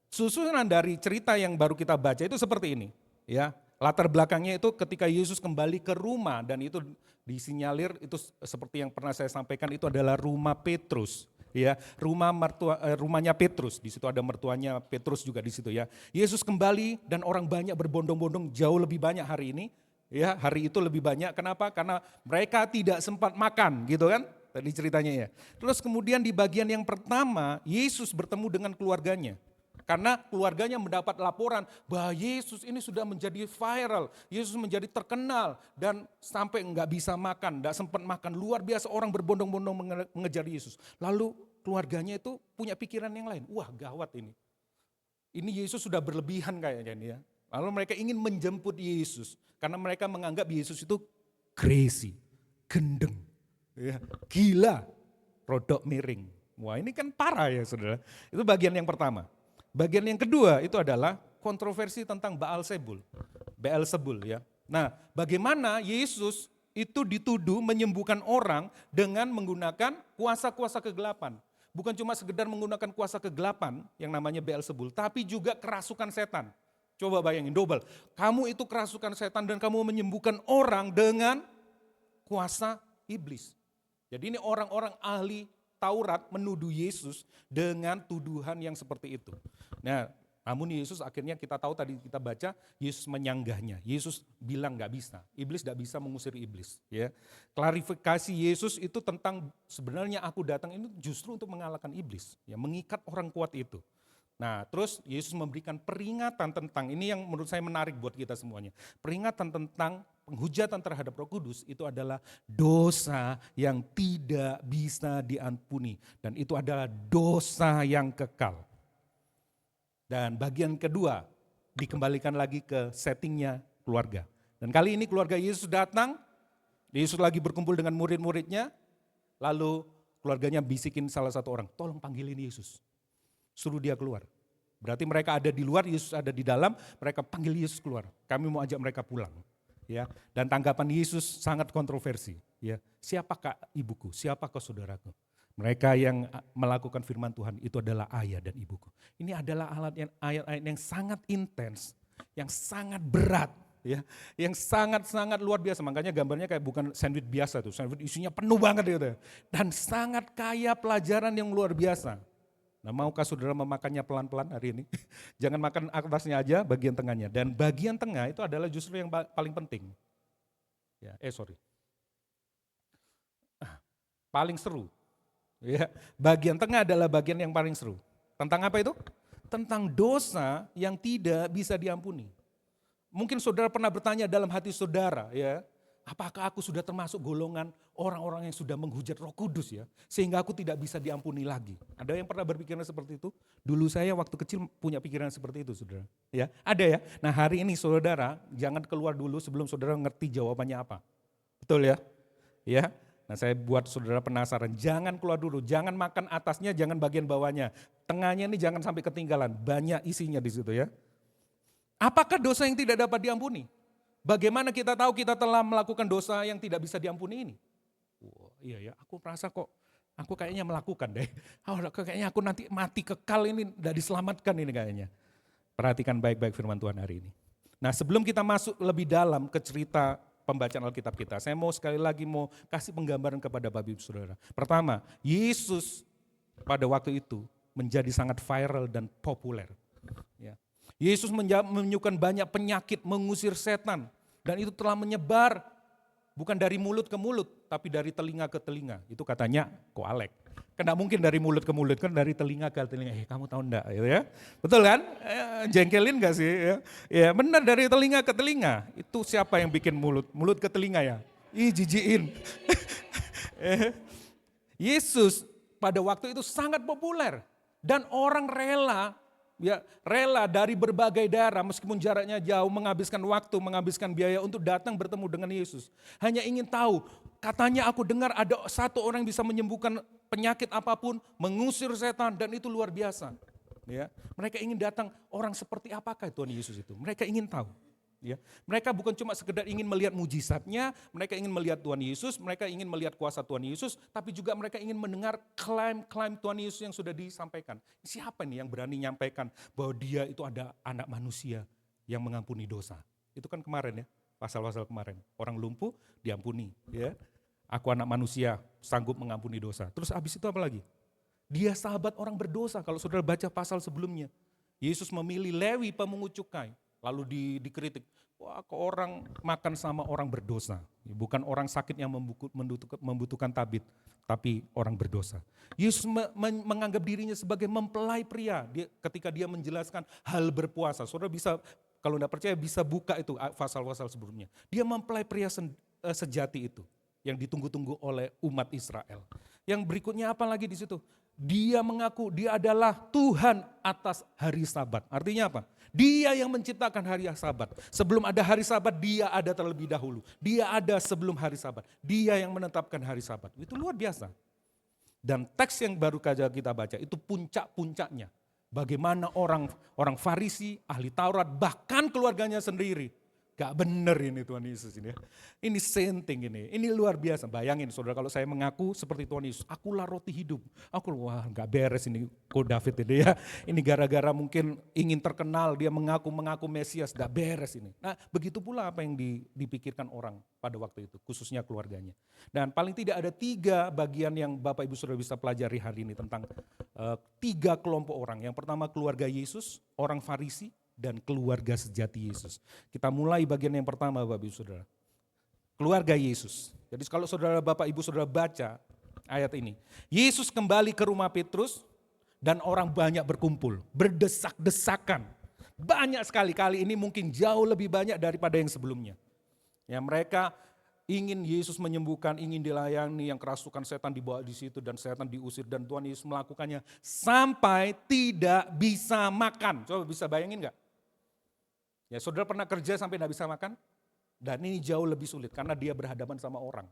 susunan dari cerita yang baru kita baca itu seperti ini. Ya, latar belakangnya itu ketika Yesus kembali ke rumah dan itu disinyalir itu seperti yang pernah saya sampaikan itu adalah rumah Petrus. Ya, rumahnya Petrus, di situ ada mertuanya Petrus juga di situ ya. Yesus kembali dan orang banyak berbondong-bondong, jauh lebih banyak hari ini. Ya, hari itu lebih banyak. Kenapa? Karena mereka tidak sempat makan, gitu kan? Tadi ceritanya ya. Terus kemudian di bagian yang pertama, Yesus bertemu dengan keluarganya. Karena keluarganya mendapat laporan bahwa Yesus ini sudah menjadi viral, Yesus menjadi terkenal dan sampai nggak bisa makan, nggak sempat makan. Luar biasa orang berbondong-bondong mengejar Yesus. Lalu keluarganya itu punya pikiran yang lain. Wah gawat ini. Ini Yesus sudah berlebihan kayaknya ini ya. Lalu mereka ingin menjemput Yesus karena mereka menganggap Yesus itu crazy, gendeng, ya, gila, rodok miring. Wah ini kan parah ya saudara. Itu bagian yang pertama. Bagian yang kedua itu adalah kontroversi tentang Beelzebul ya. Nah, bagaimana Yesus itu dituduh menyembuhkan orang dengan menggunakan kuasa-kuasa kegelapan. Bukan cuma sekedar menggunakan kuasa kegelapan yang namanya Beelzebul, tapi juga kerasukan setan. Coba bayangin, double. Kamu itu kerasukan setan dan kamu menyembuhkan orang dengan kuasa iblis. Jadi ini orang-orang ahli Taurat menuduh Yesus dengan tuduhan yang seperti itu. Nah, namun Yesus akhirnya kita tahu tadi kita baca, Yesus menyanggahnya. Yesus bilang gak bisa, iblis gak bisa mengusir iblis. Ya, klarifikasi Yesus itu tentang sebenarnya aku datang ini justru untuk mengalahkan iblis. Ya, mengikat orang kuat itu. Nah terus Yesus memberikan peringatan tentang, ini yang menurut saya menarik buat kita semuanya. Peringatan tentang penghujatan terhadap Roh Kudus itu adalah dosa yang tidak bisa diampuni. Dan itu adalah dosa yang kekal. Dan bagian kedua dikembalikan lagi ke settingnya keluarga. Dan kali ini keluarga Yesus datang, Yesus lagi berkumpul dengan murid-muridnya, lalu keluarganya bisikin salah satu orang, tolong panggilin Yesus. Suruh dia keluar. Berarti mereka ada di luar, Yesus ada di dalam, mereka panggil Yesus keluar. Kami mau ajak mereka pulang. Ya, dan tanggapan Yesus sangat kontroversi. Ya, siapakah ibuku? Siapakah saudaraku? Mereka yang melakukan firman Tuhan itu adalah ayah dan ibuku. Ini adalah ayat-ayat yang sangat intens, yang sangat berat, ya, yang sangat-sangat luar biasa. Makanya gambarnya kayak bukan sandwich biasa tuh, sandwich isinya penuh banget gitu. Dan sangat kaya pelajaran yang luar biasa. Nah, maukah saudara memakannya pelan-pelan hari ini? Jangan makan atasnya aja, bagian tengahnya. Dan bagian tengah itu adalah justru yang paling penting. Ya, paling seru. Ya, bagian tengah adalah bagian yang paling seru. Tentang apa itu? Tentang dosa yang tidak bisa diampuni. Mungkin saudara pernah bertanya dalam hati saudara, ya, apakah aku sudah termasuk golongan orang-orang yang sudah menghujat Roh Kudus ya, sehingga aku tidak bisa diampuni lagi. Ada yang pernah berpikiran seperti itu? Dulu saya waktu kecil punya pikiran seperti itu saudara. Ya, ada ya. Nah hari ini saudara jangan keluar dulu sebelum saudara ngerti jawabannya apa. Betul ya? Ya. Nah saya buat saudara penasaran, jangan keluar dulu, jangan makan atasnya, jangan bagian bawahnya. Tengahnya ini jangan sampai ketinggalan, banyak isinya di situ ya. Apakah dosa yang tidak dapat diampuni? Bagaimana kita tahu kita telah melakukan dosa yang tidak bisa diampuni ini? Wah, iya ya, aku merasa kok, aku kayaknya melakukan deh. Kayaknya aku nanti mati kekal ini, tidak diselamatkan ini kayaknya. Perhatikan baik-baik firman Tuhan hari ini. Nah sebelum kita masuk lebih dalam ke cerita pembacaan Alkitab kita. Saya mau sekali lagi mau kasih penggambaran kepada Bapak Ibu Saudara. Pertama, Yesus pada waktu itu menjadi sangat viral dan populer. Ya. Yesus menyembuhkan banyak penyakit, mengusir setan, dan itu telah menyebar bukan dari mulut ke mulut, tapi dari telinga ke telinga. Itu katanya koalek. Kan mungkin dari mulut ke mulut, kan dari telinga ke telinga. Kamu tahu enggak? Ya? Betul kan? Jengkelin gak sih? Ya, benar, dari telinga ke telinga. Itu siapa yang bikin mulut? Mulut ke telinga ya? Jijiin. Yesus pada waktu itu sangat populer. Dan orang rela dari berbagai daerah meskipun jaraknya jauh, menghabiskan waktu, menghabiskan biaya untuk datang bertemu dengan Yesus. Hanya ingin tahu, katanya aku dengar ada satu orang yang bisa menyembuhkan penyakit apapun, mengusir setan, dan itu luar biasa. Ya, mereka ingin datang, orang seperti apakah Tuhan Yesus itu? Mereka ingin tahu. Ya, mereka bukan cuma sekedar ingin melihat mujizatnya, mereka ingin melihat Tuhan Yesus, mereka ingin melihat kuasa Tuhan Yesus, tapi juga mereka ingin mendengar klaim-klaim Tuhan Yesus yang sudah disampaikan. Siapa nih yang berani nyampaikan bahwa dia itu ada anak manusia yang mengampuni dosa? Itu kan kemarin ya, pasal-pasal kemarin. Orang lumpuh diampuni, ya. Aku anak manusia sanggup mengampuni dosa. Terus habis itu apa lagi? Dia sahabat orang berdosa. Kalau saudara baca pasal sebelumnya, Yesus memilih Lewi pemungut cukai. Lalu dikritik, wah kok orang makan sama orang berdosa. Bukan orang sakit yang membutuhkan tabib, tapi orang berdosa. Yesus menganggap dirinya sebagai mempelai pria ketika dia menjelaskan hal berpuasa. Saudara bisa, kalau tidak percaya bisa buka itu pasal-pasal sebelumnya. Dia mempelai pria sejati itu yang ditunggu-tunggu oleh umat Israel. Yang berikutnya apa lagi di situ? Dia mengaku dia adalah Tuhan atas hari Sabat. Artinya apa? Dia yang menciptakan hari Sabat. Sebelum ada hari Sabat, dia ada terlebih dahulu. Dia ada sebelum hari Sabat. Dia yang menetapkan hari Sabat. Itu luar biasa. Dan teks yang baru saja kita baca itu puncak-puncaknya. Bagaimana orang Farisi, ahli Taurat, bahkan keluarganya sendiri. Gak bener ini Tuhan Yesus ini ya. Ini senting ini luar biasa. Bayangin saudara kalau saya mengaku seperti Tuhan Yesus, akulah roti hidup. Wah gak beres ini Ko David ini ya. Ini gara-gara mungkin ingin terkenal, dia mengaku Mesias, gak beres ini. Nah begitu pula apa yang dipikirkan orang pada waktu itu, khususnya keluarganya. Dan paling tidak ada 3 bagian yang Bapak Ibu Saudara bisa pelajari hari ini tentang 3 kelompok orang. Yang pertama keluarga Yesus, orang Farisi, dan keluarga sejati Yesus. Kita mulai bagian yang pertama Bapak Ibu Saudara. Keluarga Yesus. Jadi kalau saudara Bapak Ibu Saudara baca ayat ini. Yesus kembali ke rumah Petrus dan orang banyak berkumpul. Berdesak-desakan. Banyak sekali, kali ini mungkin jauh lebih banyak daripada yang sebelumnya. Ya, mereka ingin Yesus menyembuhkan, ingin dilayani, yang kerasukan setan dibawa di situ dan setan diusir. Dan Tuhan Yesus melakukannya sampai tidak bisa makan. Coba bisa bayangin gak? Ya, saudara pernah kerja sampai tidak bisa makan? Dan ini jauh lebih sulit karena dia berhadapan sama orang.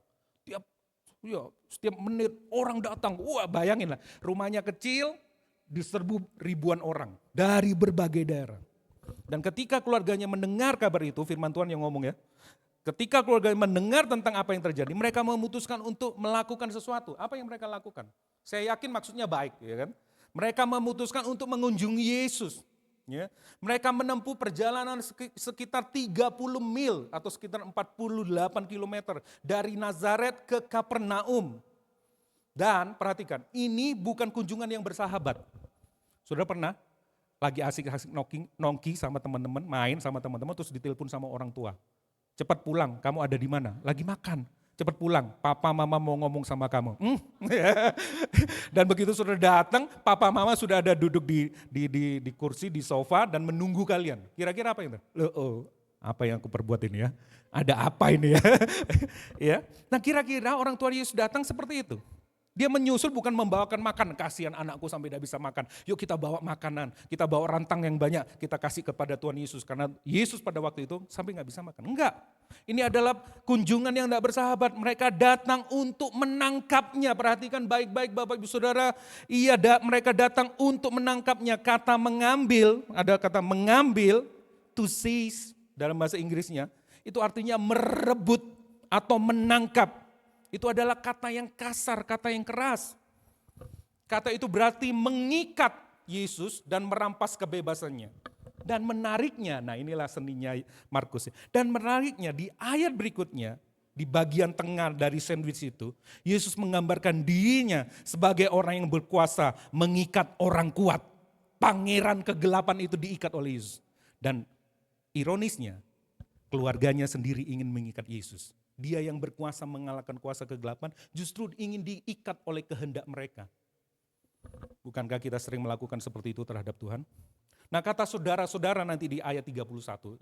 Setiap menit orang datang, wah bayangin lah. Rumahnya kecil, diserbu ribuan orang dari berbagai daerah. Dan ketika keluarganya mendengar kabar itu, firman Tuhan yang ngomong ya. Ketika keluarganya mendengar tentang apa yang terjadi, mereka memutuskan untuk melakukan sesuatu. Apa yang mereka lakukan? Saya yakin maksudnya baik, ya kan? Mereka memutuskan untuk mengunjungi Yesus. Ya. Mereka menempuh perjalanan sekitar 30 mil atau sekitar 48 kilometer dari Nazaret ke Kapernaum. Dan perhatikan, ini bukan kunjungan yang bersahabat. Saudara pernah lagi asik-asik nongki sama teman-teman, main sama teman-teman, terus ditelepon sama orang tua. Cepat pulang, kamu ada di mana? Lagi makan. Cepat pulang, papa mama mau ngomong sama kamu. Dan begitu sudah datang, papa mama sudah ada duduk di kursi, di sofa dan menunggu kalian. Kira-kira apa itu? Apa yang aku perbuat ini ya? Ada apa ini ya? Ya. Nah kira-kira orang tua Yesus datang seperti itu. Dia menyusul bukan membawakan makan, kasihan anakku sampai tidak bisa makan. Yuk kita bawa makanan, kita bawa rantang yang banyak, kita kasih kepada Tuhan Yesus. Karena Yesus pada waktu itu sampai gak bisa makan. Enggak, ini adalah kunjungan yang tidak bersahabat. Mereka datang untuk menangkapnya. Perhatikan baik-baik Bapak Ibu Saudara. Mereka datang untuk menangkapnya. Kata mengambil, ada kata mengambil, to seize dalam bahasa Inggrisnya. Itu artinya merebut atau menangkap. Itu adalah kata yang kasar, kata yang keras. Kata itu berarti mengikat Yesus dan merampas kebebasannya. Dan menariknya, nah inilah seninya Markus. Dan menariknya di ayat berikutnya, di bagian tengah dari sandwich itu, Yesus menggambarkan dirinya sebagai orang yang berkuasa mengikat orang kuat. Pangeran kegelapan itu diikat oleh Yesus. Dan ironisnya, keluarganya sendiri ingin mengikat Yesus. Dia yang berkuasa mengalahkan kuasa kegelapan justru ingin diikat oleh kehendak mereka. Bukankah kita sering melakukan seperti itu terhadap Tuhan? Nah, kata saudara-saudara nanti di ayat 31,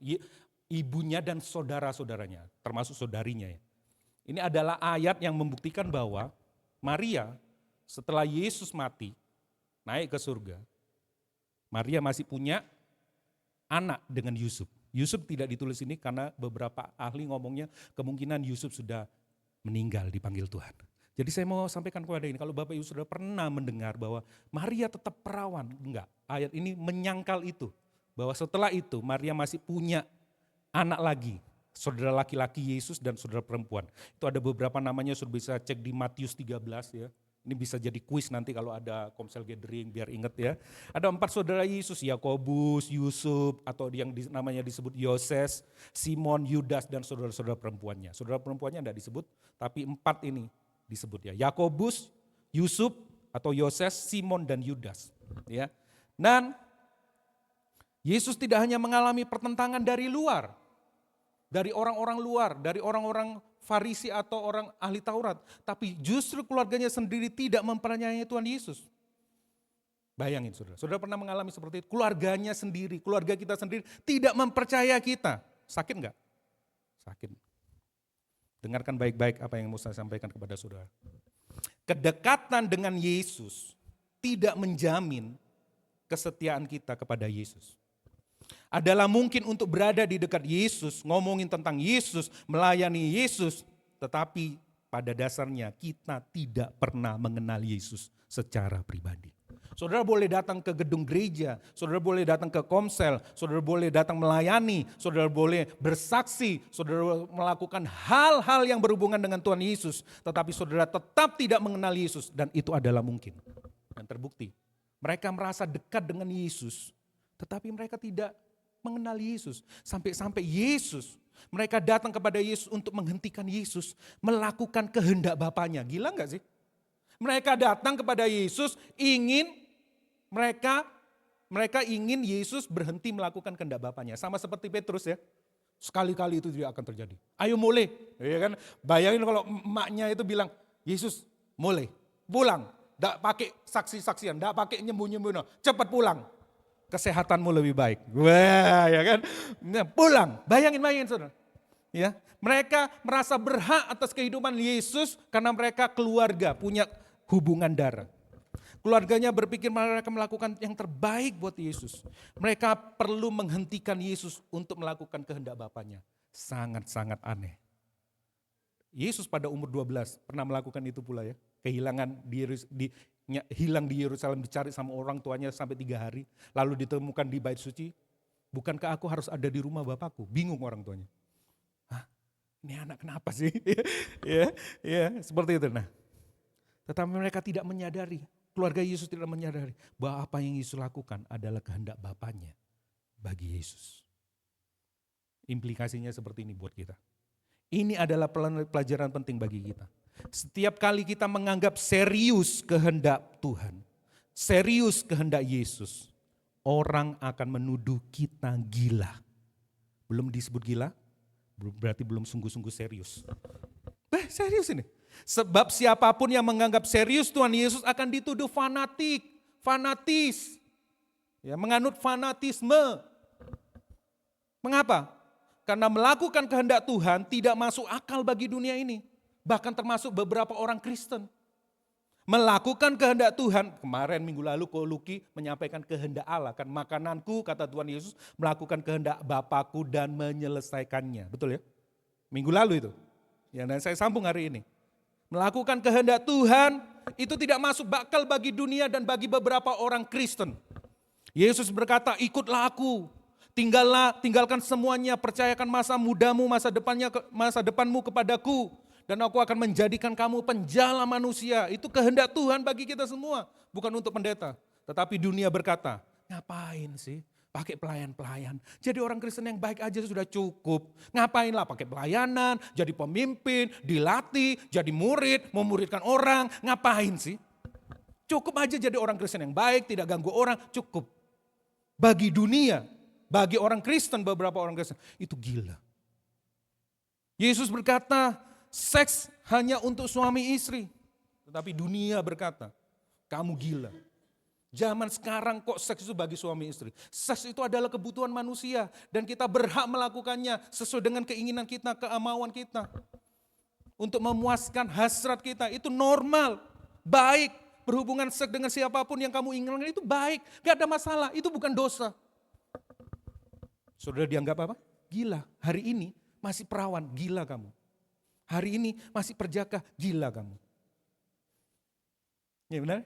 ibunya dan saudara-saudaranya, termasuk saudarinya ya. Ini adalah ayat yang membuktikan bahwa Maria setelah Yesus mati, naik ke surga, Maria masih punya anak dengan Yusuf. Yusuf tidak ditulis ini karena beberapa ahli ngomongnya kemungkinan Yusuf sudah meninggal dipanggil Tuhan. Jadi saya mau sampaikan kepada ini, kalau Bapak Ibu sudah pernah mendengar bahwa Maria tetap perawan, enggak. Ayat ini menyangkal itu, bahwa setelah itu Maria masih punya anak lagi, saudara laki-laki Yesus dan saudara perempuan. Itu ada beberapa namanya, sudah bisa cek di Matius 13 ya. Ini bisa jadi kuis nanti kalau ada komsel gathering biar ingat ya. Ada 4 saudara Yesus, Yakobus, Yusuf, atau yang namanya disebut Yoses, Simon, Yudas, dan saudara-saudara perempuannya. Saudara perempuannya tidak disebut, tapi 4 ini disebut ya. Yakobus, Yusuf, atau Yoses, Simon, dan Yudas. Ya. Dan Yesus tidak hanya mengalami pertentangan dari luar, dari orang-orang luar, dari orang-orang Farisi atau orang ahli Taurat, tapi justru keluarganya sendiri tidak mempercayai Tuhan Yesus. Bayangin saudara, saudara pernah mengalami seperti itu? Keluarganya sendiri, keluarga kita sendiri tidak mempercaya kita. Sakit enggak? Sakit. Dengarkan baik-baik apa yang mau saya sampaikan kepada saudara. Kedekatan dengan Yesus tidak menjamin kesetiaan kita kepada Yesus. Adalah mungkin untuk berada di dekat Yesus, ngomongin tentang Yesus, melayani Yesus, tetapi pada dasarnya kita tidak pernah mengenal Yesus secara pribadi. Saudara boleh datang ke gedung gereja, saudara boleh datang ke komsel, saudara boleh datang melayani, saudara boleh bersaksi, saudara melakukan hal-hal yang berhubungan dengan Tuhan Yesus, tetapi saudara tetap tidak mengenal Yesus, dan itu adalah mungkin. Dan terbukti, mereka merasa dekat dengan Yesus, tetapi mereka tidak mengenal Yesus. Sampai-sampai Yesus, mereka datang kepada Yesus untuk menghentikan Yesus melakukan kehendak Bapaknya. Gila enggak sih? Mereka datang kepada Yesus mereka ingin Yesus berhenti melakukan kehendak Bapaknya. Sama seperti Petrus ya. Sekali-kali itu tidak akan terjadi. Ayo mulai. Ya kan? Bayangin kalau emaknya itu bilang, Yesus mulai, pulang. Tidak pakai saksi-saksian, tidak pakai nyembunyi-nyembunyi. Cepat pulang. Kesehatanmu lebih baik. Wah, ya kan? Nah, pulang. Bayangin saudara. Ya, mereka merasa berhak atas kehidupan Yesus karena mereka keluarga, punya hubungan darah. Keluarganya berpikir mereka melakukan yang terbaik buat Yesus. Mereka perlu menghentikan Yesus untuk melakukan kehendak Bapaknya. Sangat-sangat aneh. Yesus pada umur 12 pernah melakukan itu pula ya. Hilang di Yerusalem, dicari sama orang tuanya sampai 3 hari. Lalu ditemukan di bait suci. Bukankah aku harus ada di rumah Bapakku? Bingung orang tuanya. Hah, ini anak kenapa sih? ya, seperti itu. Nah, tetapi mereka tidak menyadari, keluarga Yesus tidak menyadari bahwa apa yang Yesus lakukan adalah kehendak Bapaknya bagi Yesus. Implikasinya seperti ini buat kita. Ini adalah pelajaran penting bagi kita. Setiap kali kita menganggap serius kehendak Tuhan, serius kehendak Yesus, orang akan menuduh kita gila. Belum disebut gila, berarti belum sungguh-sungguh serius. Serius ini. Sebab siapapun yang menganggap serius Tuhan Yesus akan dituduh fanatis. Ya, menganut fanatisme. Mengapa? Karena melakukan kehendak Tuhan tidak masuk akal bagi dunia ini. Bahkan termasuk beberapa orang Kristen. Melakukan kehendak Tuhan, kemarin minggu lalu Ko Luki menyampaikan kehendak Allah. Kan makananku, kata Tuhan Yesus, melakukan kehendak Bapakku dan menyelesaikannya. Betul ya? Minggu lalu itu. Ya, dan saya sambung hari ini. Melakukan kehendak Tuhan itu tidak masuk akal bagi dunia dan bagi beberapa orang Kristen. Yesus berkata, ikutlah aku. Tinggalkan semuanya, percayakan masa mudamu, masa depanmu kepadaku. Dan aku akan menjadikan kamu penjala manusia. Itu kehendak Tuhan bagi kita semua. Bukan untuk pendeta. Tetapi dunia berkata, ngapain sih? pakai pelayan-pelayan. Jadi orang Kristen yang baik aja sudah cukup. Ngapainlah pakai pelayanan, jadi pemimpin, dilatih, jadi murid, memuridkan orang. Ngapain sih? Cukup aja jadi orang Kristen yang baik, tidak ganggu orang, cukup. Bagi dunia, bagi orang Kristen, beberapa orang Kristen, itu gila. Yesus berkata, seks hanya untuk suami istri. Tetapi dunia berkata, kamu gila. Zaman sekarang kok seks itu bagi suami istri. Seks itu adalah kebutuhan manusia. Dan kita berhak melakukannya sesuai dengan keinginan kita, kemauan kita. Untuk memuaskan hasrat kita, itu normal, baik. Berhubungan seks dengan siapapun yang kamu inginkan itu baik. Gak ada masalah, itu bukan dosa. Saudara dianggap apa? Gila. Hari ini masih perawan, gila kamu. Hari ini masih perjaka, gila kamu. Ya benar?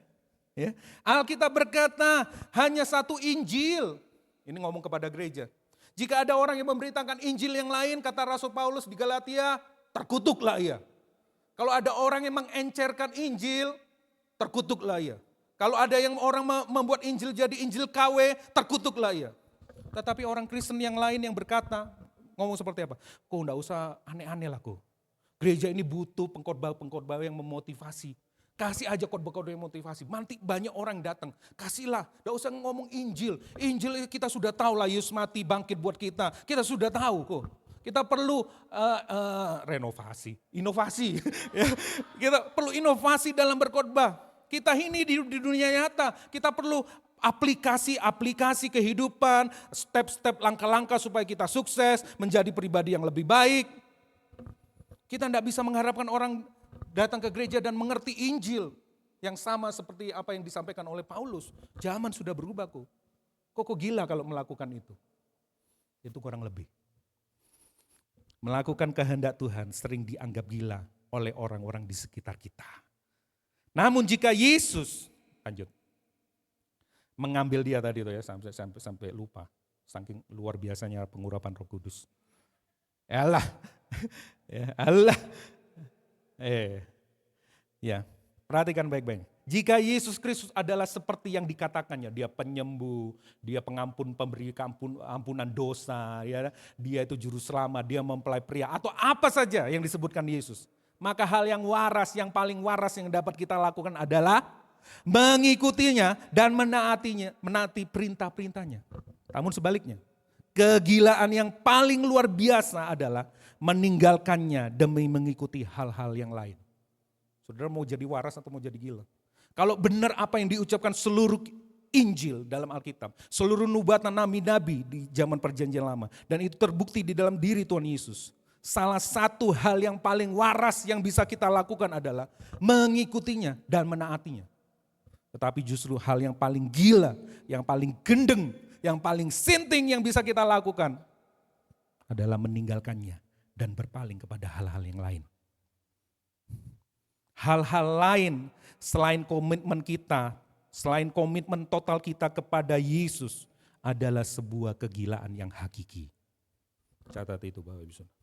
Ya. Alkitab berkata hanya satu Injil. Ini ngomong kepada gereja. Jika ada orang yang memberitakan Injil yang lain, kata Rasul Paulus di Galatia, terkutuklah ia. Kalau ada orang yang mengencerkan Injil, terkutuklah ia. Kalau ada yang orang membuat Injil jadi Injil KW, terkutuklah ia. Tetapi orang Kristen yang lain yang berkata, ngomong seperti apa? Kok enggak usah aneh-aneh lah kok. Gereja ini butuh pengkhotbah yang memotivasi. Kasih aja khotbah-khotbah yang motivasi. Nanti banyak orang datang. Kasihlah, enggak usah ngomong Injil. Injil kita sudah tahu lah, Yesus mati bangkit buat kita. Kita sudah tahu kok. Kita perlu renovasi, inovasi. Kita perlu inovasi dalam berkhotbah. Kita ini di dunia nyata, kita perlu aplikasi kehidupan, step-step langkah-langkah supaya kita sukses, menjadi pribadi yang lebih baik. Kita tidak bisa mengharapkan orang datang ke gereja dan mengerti Injil yang sama seperti apa yang disampaikan oleh Paulus. Zaman sudah berubah kok. Kok gila kalau melakukan itu? Itu kurang lebih. Melakukan kehendak Tuhan sering dianggap gila oleh orang-orang di sekitar kita. Namun jika Yesus, lanjut, mengambil dia tadi tuh ya sampai lupa, saking luar biasanya pengurapan Roh Kudus. Allah, ya Allah, ya perhatikan baik-baik. Jika Yesus Kristus adalah seperti yang dikatakannya, dia penyembuh, dia pengampun, pemberi ampunan dosa, ya, dia itu juru selamat, dia mempelai pria, atau apa saja yang disebutkan Yesus. Maka hal yang waras, yang paling waras yang dapat kita lakukan adalah mengikutinya dan menaati perintah-perintahnya. Namun sebaliknya, kegilaan yang paling luar biasa adalah meninggalkannya demi mengikuti hal-hal yang lain. Saudara mau jadi waras atau mau jadi gila? Kalau benar apa yang diucapkan seluruh Injil dalam Alkitab, seluruh nubuatan nabi-nabi di zaman perjanjian lama, dan itu terbukti di dalam diri Tuhan Yesus. Salah satu hal yang paling waras yang bisa kita lakukan adalah mengikutinya dan menaatinya. Tetapi justru hal yang paling gila, yang paling gendeng, yang paling sinting yang bisa kita lakukan adalah meninggalkannya dan berpaling kepada hal-hal yang lain. Hal-hal lain selain komitmen kita, selain komitmen total kita kepada Yesus adalah sebuah kegilaan yang hakiki. Catat itu Bapak Ibu Saudara.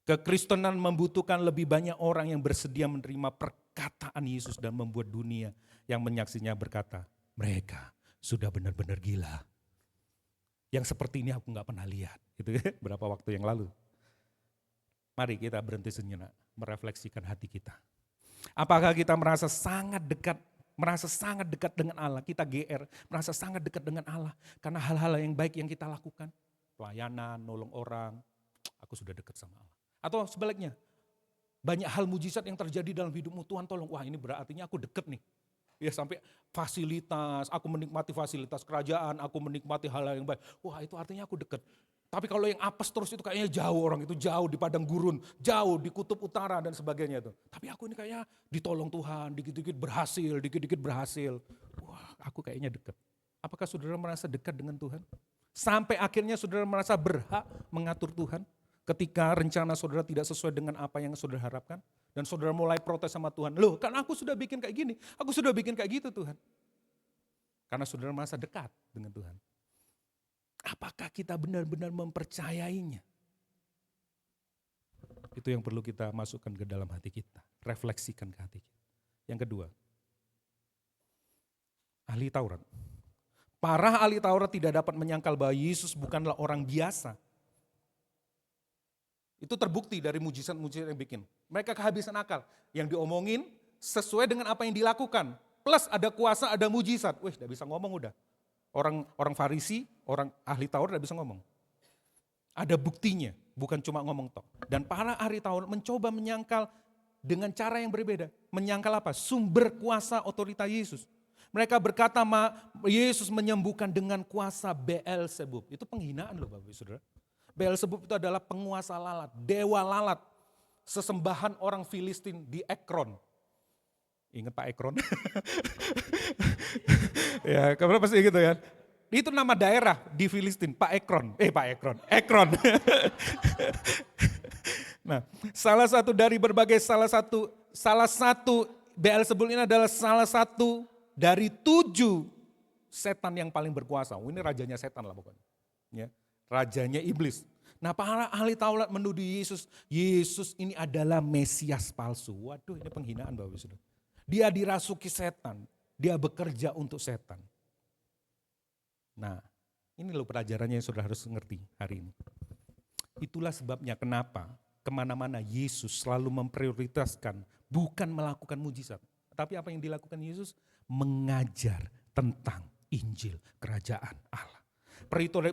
Kekristenan membutuhkan lebih banyak orang yang bersedia menerima perkataan Yesus dan membuat dunia yang menyaksinya berkata, mereka sudah benar-benar gila. Yang seperti ini aku gak pernah lihat. Gitu ya, berapa waktu yang lalu. Mari kita berhenti sejenak, merefleksikan hati kita. Apakah kita merasa sangat dekat dengan Allah, kita GR, merasa sangat dekat dengan Allah. Karena hal-hal yang baik yang kita lakukan, pelayanan, nolong orang, aku sudah dekat sama Allah. Atau sebaliknya, banyak hal mujizat yang terjadi dalam hidupmu, Tuhan tolong, wah ini berartinya aku deket nih. Ya sampai fasilitas, aku menikmati fasilitas kerajaan, aku menikmati hal yang baik. Wah itu artinya aku deket. Tapi kalau yang apes terus itu kayaknya jauh orang itu, jauh di padang gurun, jauh di kutub utara dan sebagainya itu. Tapi aku ini kayaknya ditolong Tuhan, dikit-dikit berhasil. Wah aku kayaknya deket. Apakah saudara merasa dekat dengan Tuhan? Sampai akhirnya saudara merasa berhak mengatur Tuhan? Ketika rencana saudara tidak sesuai dengan apa yang saudara harapkan. Dan saudara mulai protes sama Tuhan. Loh kan aku sudah bikin kayak gini. Aku sudah bikin kayak gitu Tuhan. Karena saudara merasa dekat dengan Tuhan. Apakah kita benar-benar mempercayainya? Itu yang perlu kita masukkan ke dalam hati kita. Refleksikan ke hati kita. Yang kedua. Ahli Taurat. Para ahli Taurat tidak dapat menyangkal bahwa Yesus bukanlah orang biasa. Itu terbukti dari mujizat-mujizat yang bikin. Mereka kehabisan akal. Yang diomongin sesuai dengan apa yang dilakukan. Plus ada kuasa, ada mujizat. Wih, tidak bisa ngomong udah. Orang Farisi, orang ahli Taurat tidak bisa ngomong. Ada buktinya, bukan cuma ngomong tok. Dan para ahli Taurat mencoba menyangkal dengan cara yang berbeda. Menyangkal apa? Sumber kuasa otoritas Yesus. Mereka berkata Yesus menyembuhkan dengan kuasa Beelzebub. Itu penghinaan loh Bapak Ibu Saudara. Beelzebub itu adalah penguasa lalat, dewa lalat. Sesembahan orang Filistin di Ekron. Ingat Pak Ekron? Ya, kamu pasti gitu ya. Itu nama daerah di Filistin, Ekron. Nah, salah satu dari berbagai salah satu Beelzebub ini adalah salah satu dari 7 setan yang paling berkuasa. Ini rajanya setan lah pokoknya. Ya, rajanya iblis. Nah, para ahli Taurat menuduh Yesus ini adalah Mesias palsu. Waduh, ini penghinaan Bapak Ibu Saudara. Dia dirasuki setan, dia bekerja untuk setan. Nah, ini loh pelajarannya yang saudara harus ngerti hari ini. Itulah sebabnya kenapa kemana-mana Yesus selalu memprioritaskan bukan melakukan mujizat. Tapi apa yang dilakukan Yesus? Mengajar tentang Injil Kerajaan Allah.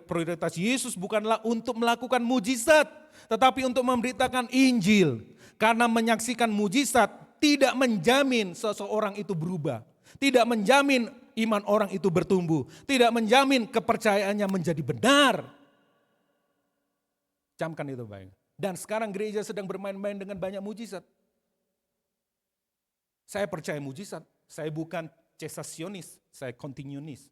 Prioritas Yesus bukanlah untuk melakukan mujizat, tetapi untuk memberitakan Injil. Karena menyaksikan mujizat tidak menjamin seseorang itu berubah. Tidak menjamin iman orang itu bertumbuh. Tidak menjamin kepercayaannya menjadi benar. Camkan itu baik. Dan sekarang gereja sedang bermain-main dengan banyak mujizat. Saya percaya mujizat. Saya bukan cesasionis, saya kontinuanis.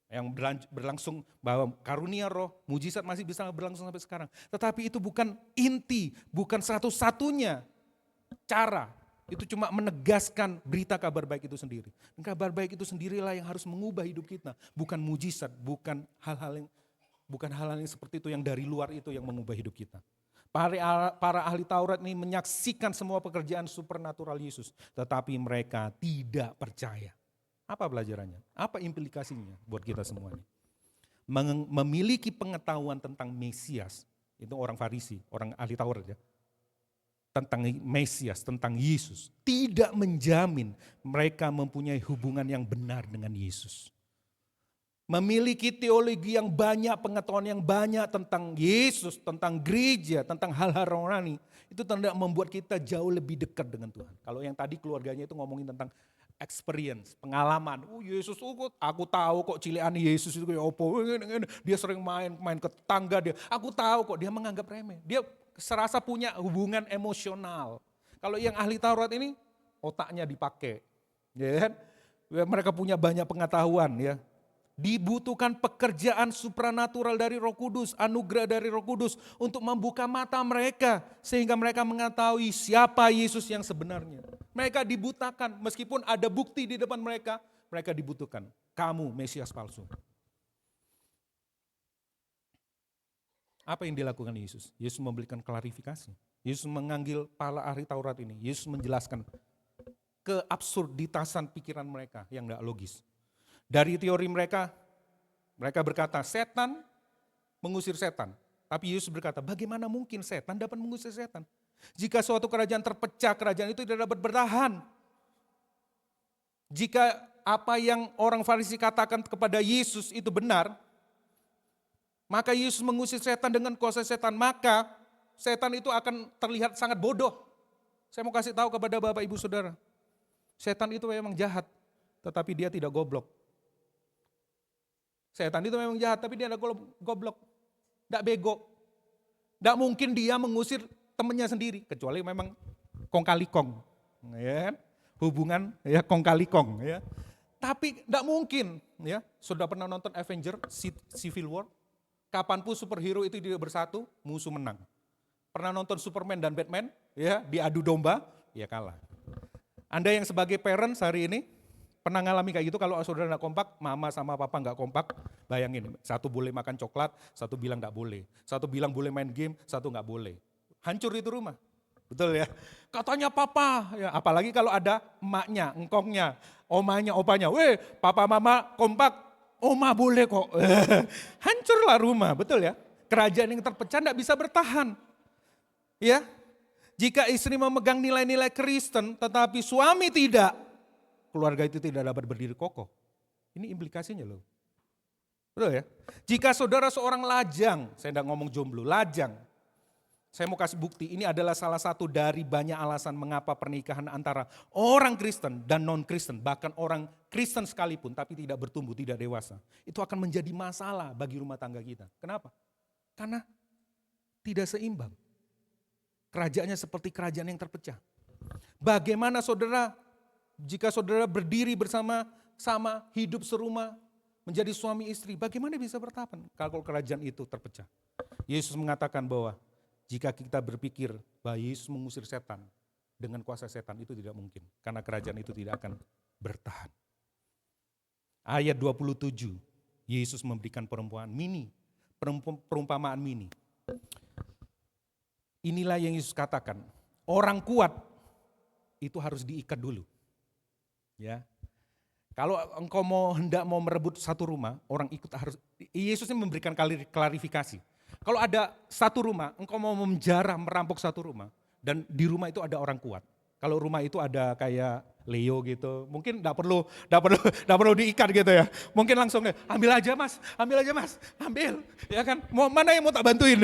Yang berlangsung bahwa karunia roh, mujizat masih bisa berlangsung sampai sekarang. Tetapi itu bukan inti, bukan satu-satunya cara. Itu cuma menegaskan berita kabar baik itu sendiri. Dan kabar baik itu sendirilah yang harus mengubah hidup kita. Bukan mujizat, bukan hal-hal yang seperti itu yang dari luar itu yang mengubah hidup kita. Para ahli Taurat ini menyaksikan semua pekerjaan supernatural Yesus. Tetapi mereka tidak percaya. Apa pelajarannya? Apa implikasinya buat kita semuanya? Memiliki pengetahuan tentang Mesias. Itu orang Farisi, orang ahli Taurat ya. Tentang Mesias, tentang Yesus. Tidak menjamin mereka mempunyai hubungan yang benar dengan Yesus. Memiliki teologi yang banyak, pengetahuan yang banyak tentang Yesus, tentang gereja, tentang hal-hal rohani. Itu tidak membuat kita jauh lebih dekat dengan Tuhan. Kalau yang tadi keluarganya itu ngomongin tentang experience, pengalaman. Yesus, aku tahu kok cilian Yesus itu kayak opo. Dia sering main ke tetangga dia. Aku tahu kok, dia menganggap remeh. Dia serasa punya hubungan emosional. Kalau yang ahli Taurat ini otaknya dipakai. Ya kan? Mereka punya banyak pengetahuan ya. Dibutuhkan pekerjaan supranatural dari Roh Kudus, anugerah dari Roh Kudus untuk membuka mata mereka sehingga mereka mengetahui siapa Yesus yang sebenarnya. Mereka dibutakan meskipun ada bukti di depan mereka, mereka dibutuhkan. Kamu Mesias palsu. Apa yang dilakukan Yesus? Yesus memberikan klarifikasi. Yesus mengambil para ahli Taurat ini. Yesus menjelaskan keabsurditasan pikiran mereka yang tidak logis. Dari teori mereka berkata setan mengusir setan. Tapi Yesus berkata, bagaimana mungkin setan dapat mengusir setan? Jika suatu kerajaan terpecah, kerajaan itu tidak dapat bertahan. Jika apa yang orang Farisi katakan kepada Yesus itu benar, maka Yesus mengusir setan dengan kuasa setan, maka setan itu akan terlihat sangat bodoh. Saya mau kasih tahu kepada Bapak Ibu Saudara, setan itu memang jahat, tetapi dia tidak goblok. Setan itu memang jahat, tapi dia tidak goblok, tidak bego. Tidak mungkin dia mengusir temannya sendiri, kecuali memang kong kali kong. Ya, hubungan ya kong kali kong. Ya. Tapi tidak mungkin. Ya. Sudah pernah nonton Avenger, Civil War? Kapanpun superhero itu tidak bersatu, musuh menang. Pernah nonton Superman dan Batman? Ya, diadu domba, ya kalah. Anda yang sebagai parents hari ini, pernah ngalami kayak gitu kalau saudara nggak kompak, mama sama papa nggak kompak, bayangin, satu boleh makan coklat, satu bilang nggak boleh. Satu bilang boleh main game, satu nggak boleh. Hancur itu rumah, betul ya? Katanya papa, ya, apalagi kalau ada emaknya, engkongnya, omanya, opanya, weh papa mama kompak, Oma boleh kok. Hancurlah rumah, betul ya? Kerajaan yang terpecah tidak bisa bertahan. Ya, jika istri memegang nilai-nilai Kristen tetapi suami tidak, keluarga itu tidak dapat berdiri kokoh. Ini implikasinya loh. Betul ya? Jika saudara seorang lajang, saya tidak ngomong jomblo, lajang. Saya mau kasih bukti, ini adalah salah satu dari banyak alasan mengapa pernikahan antara orang Kristen dan non-Kristen, bahkan orang Kristen sekalipun tapi tidak bertumbuh, tidak dewasa. Itu akan menjadi masalah bagi rumah tangga kita. Kenapa? Karena tidak seimbang. Kerajaannya seperti kerajaan yang terpecah. Bagaimana saudara, jika saudara berdiri bersama-sama, hidup serumah, menjadi suami istri, bagaimana bisa bertahan kalau kerajaan itu terpecah? Yesus mengatakan bahwa jika kita berpikir bahwa Yesus mengusir setan dengan kuasa setan, itu tidak mungkin. Karena kerajaan itu tidak akan bertahan. Ayat 27, Yesus memberikan perumpamaan mini. Inilah yang Yesus katakan, orang kuat itu harus diikat dulu. Ya. Kalau engkau hendak mau merebut satu rumah, orang ikut harus, Yesus memberikan klarifikasi. Kalau ada satu rumah, engkau mau memenjara, merampok satu rumah, dan di rumah itu ada orang kuat. Kalau rumah itu ada kayak Leo gitu, mungkin enggak perlu diikat gitu ya. Mungkin langsung ambil aja mas, ambil. Ya kan, mana yang mau tak bantuin?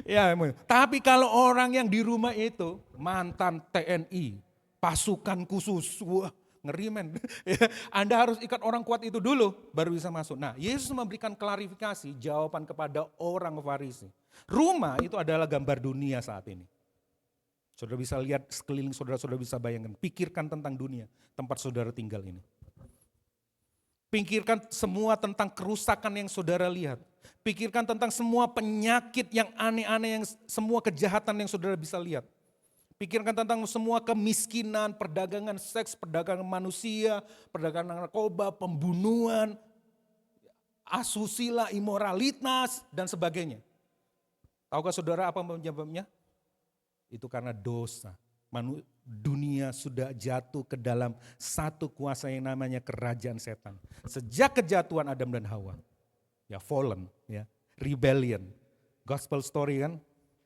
Ya, tapi kalau orang yang di rumah itu mantan TNI, pasukan khusus, wah, ngeri men. Anda harus ikat orang kuat itu dulu baru bisa masuk. Nah, Yesus memberikan klarifikasi jawaban kepada orang Farisi. Rumah itu adalah gambar dunia saat ini. Saudara bisa lihat sekeliling saudara bisa bayangkan. Pikirkan tentang dunia tempat saudara tinggal ini. Pikirkan semua tentang kerusakan yang saudara lihat. Pikirkan tentang semua penyakit yang aneh-aneh, yang semua kejahatan yang saudara bisa lihat. Pikirkan tentang semua kemiskinan, perdagangan seks, perdagangan manusia, perdagangan narkoba, pembunuhan, asusila, imoralitas, dan sebagainya. Tahukah saudara apa penyebabnya? Itu karena dosa. Dunia sudah jatuh ke dalam satu kuasa yang namanya kerajaan setan. Sejak kejatuhan Adam dan Hawa. Ya, fallen, ya, rebellion. Gospel story kan,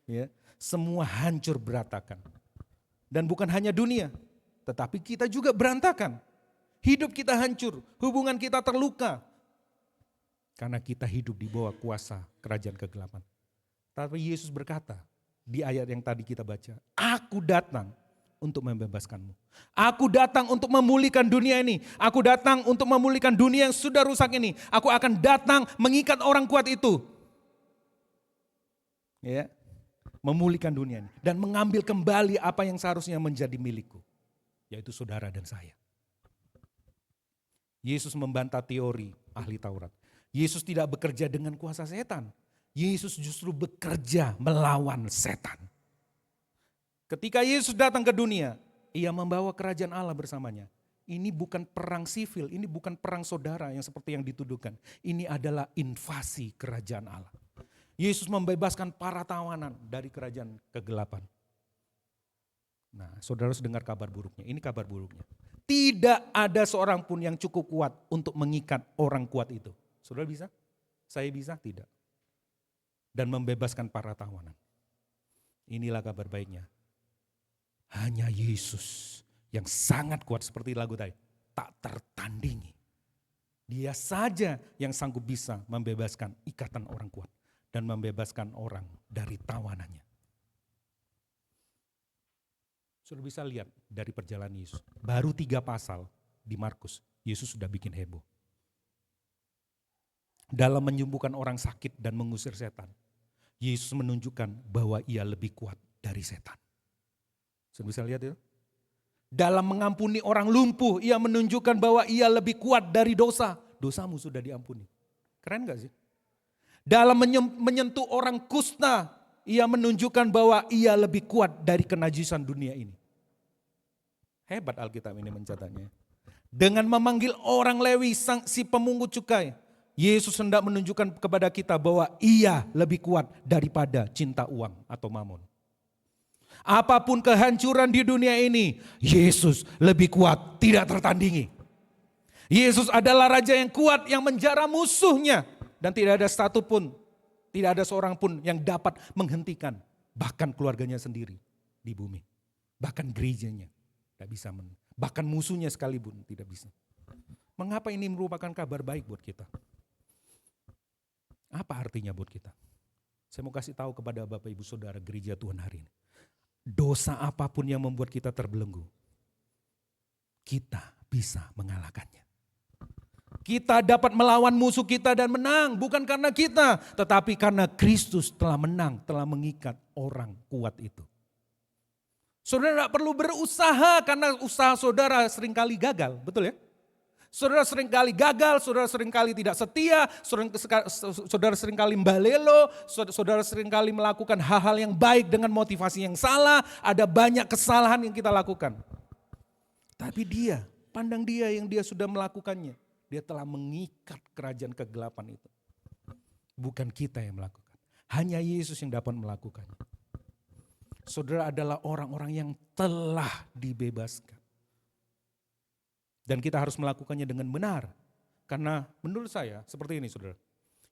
ya, semua hancur berantakan. Dan bukan hanya dunia, tetapi kita juga berantakan. Hidup kita hancur, hubungan kita terluka. Karena kita hidup di bawah kuasa kerajaan kegelapan. Tapi Yesus berkata di ayat yang tadi kita baca, aku datang untuk membebaskanmu. Aku datang untuk memulihkan dunia ini. Aku datang untuk memulihkan dunia yang sudah rusak ini. Aku akan datang mengikat orang kuat itu. Ya. Memulihkan dunia ini dan mengambil kembali apa yang seharusnya menjadi milikku, yaitu saudara dan saya. Yesus membantah teori ahli Taurat. Yesus tidak bekerja dengan kuasa setan. Yesus justru bekerja melawan setan. Ketika Yesus datang ke dunia, ia membawa kerajaan Allah bersamanya. Ini bukan perang sivil, ini bukan perang saudara yang seperti yang dituduhkan. Ini adalah invasi kerajaan Allah. Yesus membebaskan para tawanan dari kerajaan kegelapan. Nah, saudara harus dengar kabar buruknya. Ini kabar buruknya. Tidak ada seorang pun yang cukup kuat untuk mengikat orang kuat itu. Saudara bisa? Saya bisa? Tidak. Dan membebaskan para tawanan. Inilah kabar baiknya. Hanya Yesus yang sangat kuat seperti lagu tadi. Tak tertandingi. Dia saja yang sanggup bisa membebaskan ikatan orang kuat. Dan membebaskan orang dari tawanannya. Sudah bisa lihat dari perjalanan Yesus. Baru 3 pasal di Markus, Yesus sudah bikin heboh. Dalam menyembuhkan orang sakit dan mengusir setan, Yesus menunjukkan bahwa ia lebih kuat dari setan. Sudah bisa lihat itu? Dalam mengampuni orang lumpuh, ia menunjukkan bahwa ia lebih kuat dari dosa. Dosamu sudah diampuni. Keren gak sih? Dalam menyentuh orang kusta, ia menunjukkan bahwa ia lebih kuat dari kenajisan dunia ini. Hebat Alkitab ini mencatatnya. Dengan memanggil orang Lewi, si pemungut cukai, Yesus hendak menunjukkan kepada kita bahwa ia lebih kuat daripada cinta uang atau mamon. Apapun kehancuran di dunia ini, Yesus lebih kuat, tidak tertandingi. Yesus adalah Raja yang kuat yang menjara musuhnya. Dan tidak ada satupun, tidak ada seorang pun yang dapat menghentikan. Bahkan keluarganya sendiri di bumi. Bahkan gerejanya tidak bisa. Bahkan musuhnya sekalipun tidak bisa. Mengapa ini merupakan kabar baik buat kita? Apa artinya buat kita? Saya mau kasih tahu kepada Bapak Ibu Saudara gereja Tuhan hari ini. Dosa apapun yang membuat kita terbelenggu, kita bisa mengalahkannya. Kita dapat melawan musuh kita dan menang, bukan karena kita, tetapi karena Kristus telah menang, telah mengikat orang kuat itu. Saudara tidak perlu berusaha karena usaha saudara seringkali gagal, betul ya? Saudara seringkali gagal, saudara seringkali tidak setia, saudara seringkali mbalelo, saudara seringkali melakukan hal-hal yang baik dengan motivasi yang salah, ada banyak kesalahan yang kita lakukan. Tapi dia, pandang dia yang dia sudah melakukannya, dia telah mengikat kerajaan kegelapan itu. Bukan kita yang melakukan, hanya Yesus yang dapat melakukannya. Saudara adalah orang-orang yang telah dibebaskan. Dan kita harus melakukannya dengan benar. Karena menurut saya seperti ini saudara.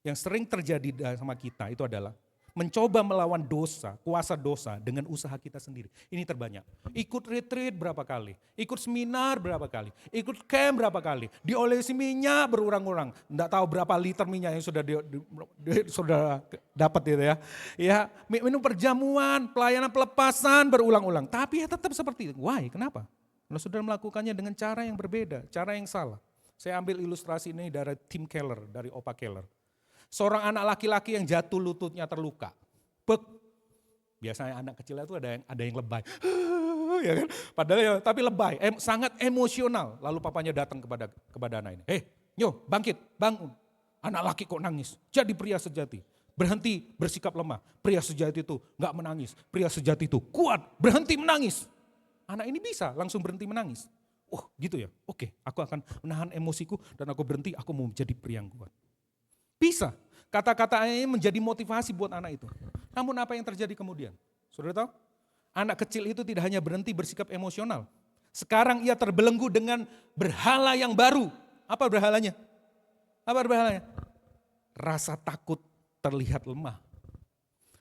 Yang sering terjadi sama kita itu adalah mencoba melawan dosa, kuasa dosa dengan usaha kita sendiri. Ini terbanyak. Ikut retreat berapa kali, ikut seminar berapa kali, ikut camp berapa kali, diolesi minyak berulang-ulang. Tidak tahu berapa liter minyak yang sudah sudah dapat gitu ya. Ya, minum perjamuan, pelayanan pelepasan berulang-ulang. Tapi ya tetap seperti itu. Why? Kenapa? Karena saudara melakukannya dengan cara yang berbeda, cara yang salah. Saya ambil ilustrasi ini dari Tim Keller, dari Opa Keller. Seorang anak laki-laki yang jatuh lututnya terluka. Bek. Biasanya anak kecil itu ada yang lebay. Ya kan? Padahal ya, tapi lebay, sangat emosional. Lalu papanya datang kepada anak ini. Nyo, bangkit, bangun. Anak laki kok nangis. Jadi pria sejati. Berhenti bersikap lemah. Pria sejati itu enggak menangis. Pria sejati itu kuat, berhenti menangis. Anak ini bisa langsung berhenti menangis. Oh gitu ya, oke, aku akan menahan emosiku dan aku berhenti, aku mau menjadi pria yang kuat. Bisa, kata-kata ini menjadi motivasi buat anak itu. Namun apa yang terjadi kemudian? Saudara tahu? Anak kecil itu tidak hanya berhenti bersikap emosional. Sekarang ia terbelenggu dengan berhala yang baru. Apa berhalanya? Apa berhalanya? Rasa takut terlihat lemah.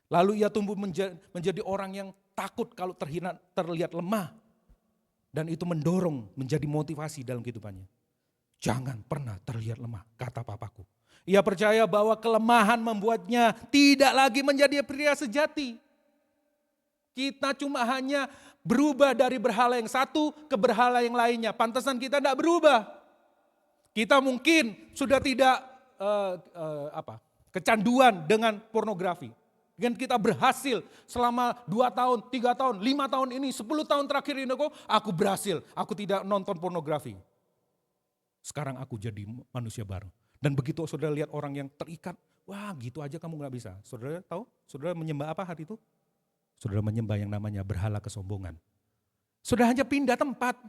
Lalu ia tumbuh menjadi orang yang takut kalau terlihat lemah. Dan itu mendorong menjadi motivasi dalam kehidupannya. Jangan pernah terlihat lemah, kata papaku. Ia percaya bahwa kelemahan membuatnya tidak lagi menjadi pria sejati. Kita cuma hanya berubah dari berhala yang satu ke berhala yang lainnya. Pantesan kita tidak berubah. Kita mungkin sudah tidak kecanduan dengan pornografi. Dengan kita berhasil selama 2 tahun, 3 tahun, 5 tahun ini, 10 tahun terakhir ini aku berhasil. Aku tidak nonton pornografi. Sekarang aku jadi manusia baru. Dan begitu saudara lihat orang yang terikat, wah gitu aja kamu gak bisa. Saudara tahu? Saudara menyembah apa hari itu? Saudara menyembah yang namanya berhala kesombongan. Saudara hanya pindah tempat.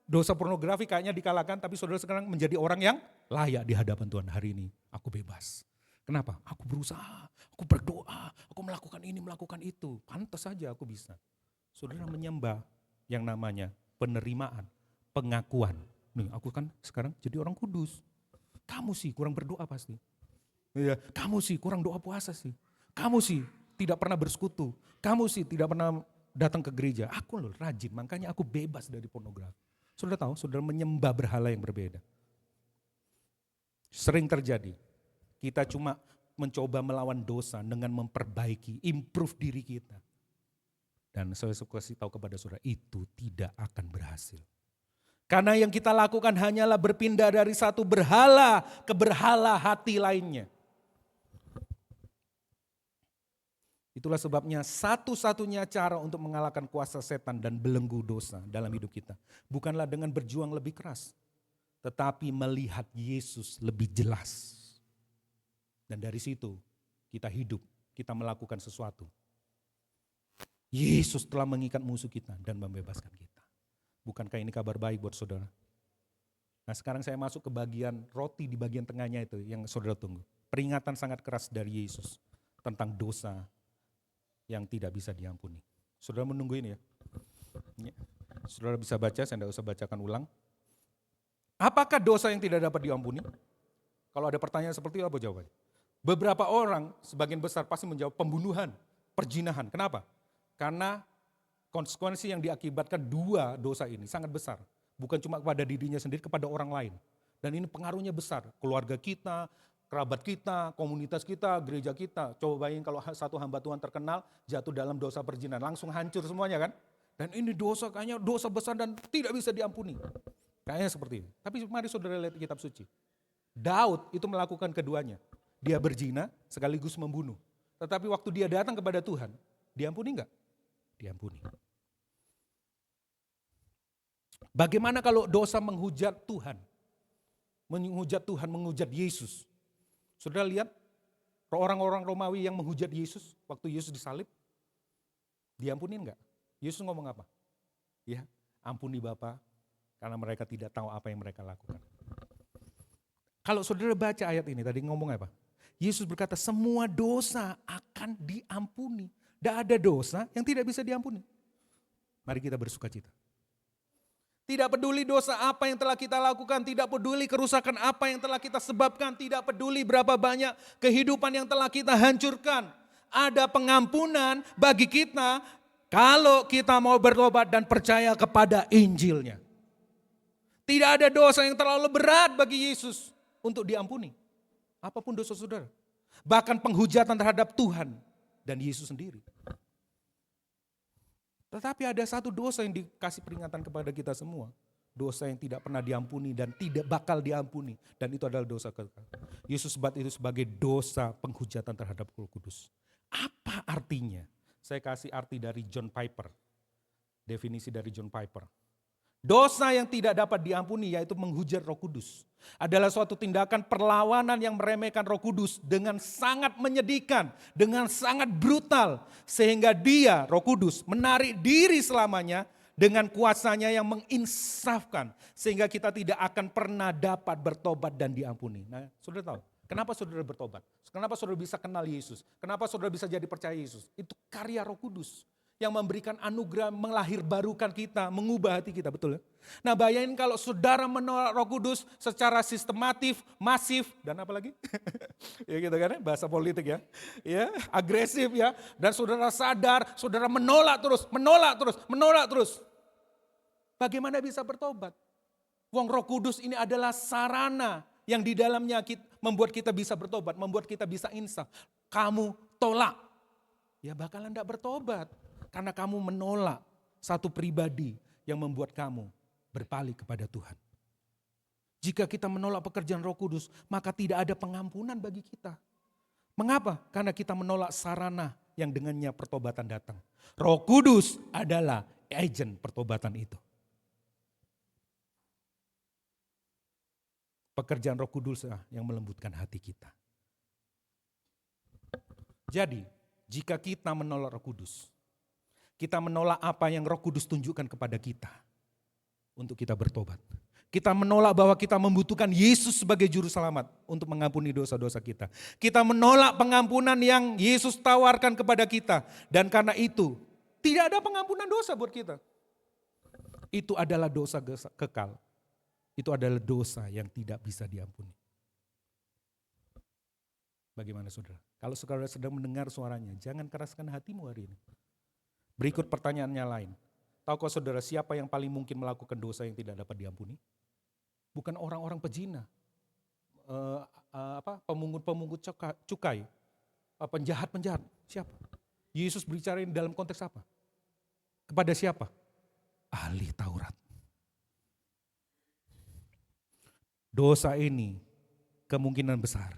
Dosa pornografi kayaknya dikalahkan, tapi saudara sekarang menjadi orang yang layak di hadapan Tuhan hari ini. Aku bebas. Kenapa? Aku berusaha, aku berdoa, aku melakukan ini, melakukan itu. Pantas saja aku bisa. Saudara menyembah yang namanya penerimaan, pengakuan. Nih aku kan sekarang jadi orang kudus. Kamu sih kurang berdoa pasti. Ya, kamu sih kurang doa puasa sih. Kamu sih tidak pernah bersekutu. Kamu sih tidak pernah datang ke gereja. Aku loh rajin, makanya aku bebas dari pornografi. Saudara tahu, saudara menyembah berhala yang berbeda. Sering terjadi. Kita cuma mencoba melawan dosa dengan memperbaiki, improve diri kita. Dan saya suka kasih tahu kepada saudara, itu tidak akan berhasil. Karena yang kita lakukan hanyalah berpindah dari satu berhala ke berhala hati lainnya. Itulah sebabnya satu-satunya cara untuk mengalahkan kuasa setan dan belenggu dosa dalam hidup kita. Bukanlah dengan berjuang lebih keras, tetapi melihat Yesus lebih jelas. Dan dari situ kita hidup, kita melakukan sesuatu. Yesus telah mengikat musuh kita dan membebaskan kita. Bukankah ini kabar baik buat saudara? Nah sekarang saya masuk ke bagian roti di bagian tengahnya itu yang saudara tunggu. Peringatan sangat keras dari Yesus tentang dosa yang tidak bisa diampuni. Saudara menunggu ini ya. Saudara bisa baca, saya tidak usah bacakan ulang. Apakah dosa yang tidak dapat diampuni? Kalau ada pertanyaan seperti itu, apa jawabannya? Beberapa orang, sebagian besar pasti menjawab pembunuhan, perzinahan. Kenapa? Karena konsekuensi yang diakibatkan dua dosa ini sangat besar. Bukan cuma kepada dirinya sendiri, kepada orang lain. Dan ini pengaruhnya besar. Keluarga kita, kerabat kita, komunitas kita, gereja kita. Coba bayangin kalau satu hamba Tuhan terkenal, jatuh dalam dosa perzinahan. Langsung hancur semuanya kan? Dan ini dosa kayaknya dosa besar dan tidak bisa diampuni. Kayaknya seperti ini. Tapi mari saudara lihat kitab suci. Daud itu melakukan keduanya. Dia berzina sekaligus membunuh. Tetapi waktu dia datang kepada Tuhan, diampuni enggak? Diampuni. Bagaimana kalau dosa menghujat Tuhan? Menghujat Tuhan, menghujat Yesus. Saudara lihat orang-orang Romawi yang menghujat Yesus waktu Yesus disalib, diampuni enggak? Yesus ngomong apa? Ya, ampuni Bapa, karena mereka tidak tahu apa yang mereka lakukan. Kalau saudara baca ayat ini, tadi ngomong apa? Yesus berkata semua dosa akan diampuni. Tidak ada dosa yang tidak bisa diampuni. Mari kita bersuka cita. Tidak peduli dosa apa yang telah kita lakukan, tidak peduli kerusakan apa yang telah kita sebabkan, tidak peduli berapa banyak kehidupan yang telah kita hancurkan. Ada pengampunan bagi kita kalau kita mau bertobat dan percaya kepada Injilnya. Tidak ada dosa yang terlalu berat bagi Yesus untuk diampuni. Apapun dosa saudara. Bahkan penghujatan terhadap Tuhan dan Yesus sendiri. Tetapi ada satu dosa yang dikasih peringatan kepada kita semua. Dosa yang tidak pernah diampuni dan tidak bakal diampuni. Dan itu adalah dosa kekal. Yesus sebut itu sebagai dosa penghujatan terhadap Roh Kudus. Apa artinya? Saya kasih arti dari John Piper. Definisi dari John Piper. Dosa yang tidak dapat diampuni yaitu menghujat Roh Kudus. Adalah suatu tindakan perlawanan yang meremehkan Roh Kudus dengan sangat menyedihkan, dengan sangat brutal. Sehingga dia, Roh Kudus, menarik diri selamanya dengan kuasanya yang menginsafkan. Sehingga kita tidak akan pernah dapat bertobat dan diampuni. Nah, saudara tahu, kenapa saudara bertobat? Kenapa saudara bisa kenal Yesus? Kenapa saudara bisa jadi percaya Yesus? Itu karya Roh Kudus. Yang memberikan anugerah melahirbarukan kita, mengubah hati kita, betul ya? Nah bayangin kalau saudara menolak Roh Kudus secara sistematif, masif, dan apa lagi? Ya gitu kan ya, bahasa politik ya. Ya, agresif ya. Dan saudara sadar, saudara menolak terus. Bagaimana bisa bertobat? Wong Roh Kudus ini adalah sarana yang di dalamnya membuat kita bisa bertobat, membuat kita bisa insaf. Kamu tolak, ya bakalan enggak bertobat. Karena kamu menolak satu pribadi yang membuat kamu berpaling kepada Tuhan. Jika kita menolak pekerjaan Roh Kudus, maka tidak ada pengampunan bagi kita. Mengapa? Karena kita menolak sarana yang dengannya pertobatan datang. Roh Kudus adalah agen pertobatan itu. Pekerjaan Roh Kudus yang melembutkan hati kita. Jadi, jika kita menolak Roh Kudus, kita menolak apa yang Roh Kudus tunjukkan kepada kita untuk kita bertobat. Kita menolak bahwa kita membutuhkan Yesus sebagai juru selamat untuk mengampuni dosa-dosa kita. Kita menolak pengampunan yang Yesus tawarkan kepada kita. Dan karena itu tidak ada pengampunan dosa buat kita. Itu adalah dosa kekal. Itu adalah dosa yang tidak bisa diampuni. Bagaimana saudara? Kalau saudara sedang mendengar suaranya, jangan keraskan hatimu hari ini. Berikut pertanyaannya lain. Tahukah saudara siapa yang paling mungkin melakukan dosa yang tidak dapat diampuni? Bukan orang-orang pezina, pemungut cukai, penjahat-penjahat. Siapa? Yesus berbicara ini dalam konteks apa? Kepada siapa? Ahli Taurat. Dosa ini kemungkinan besar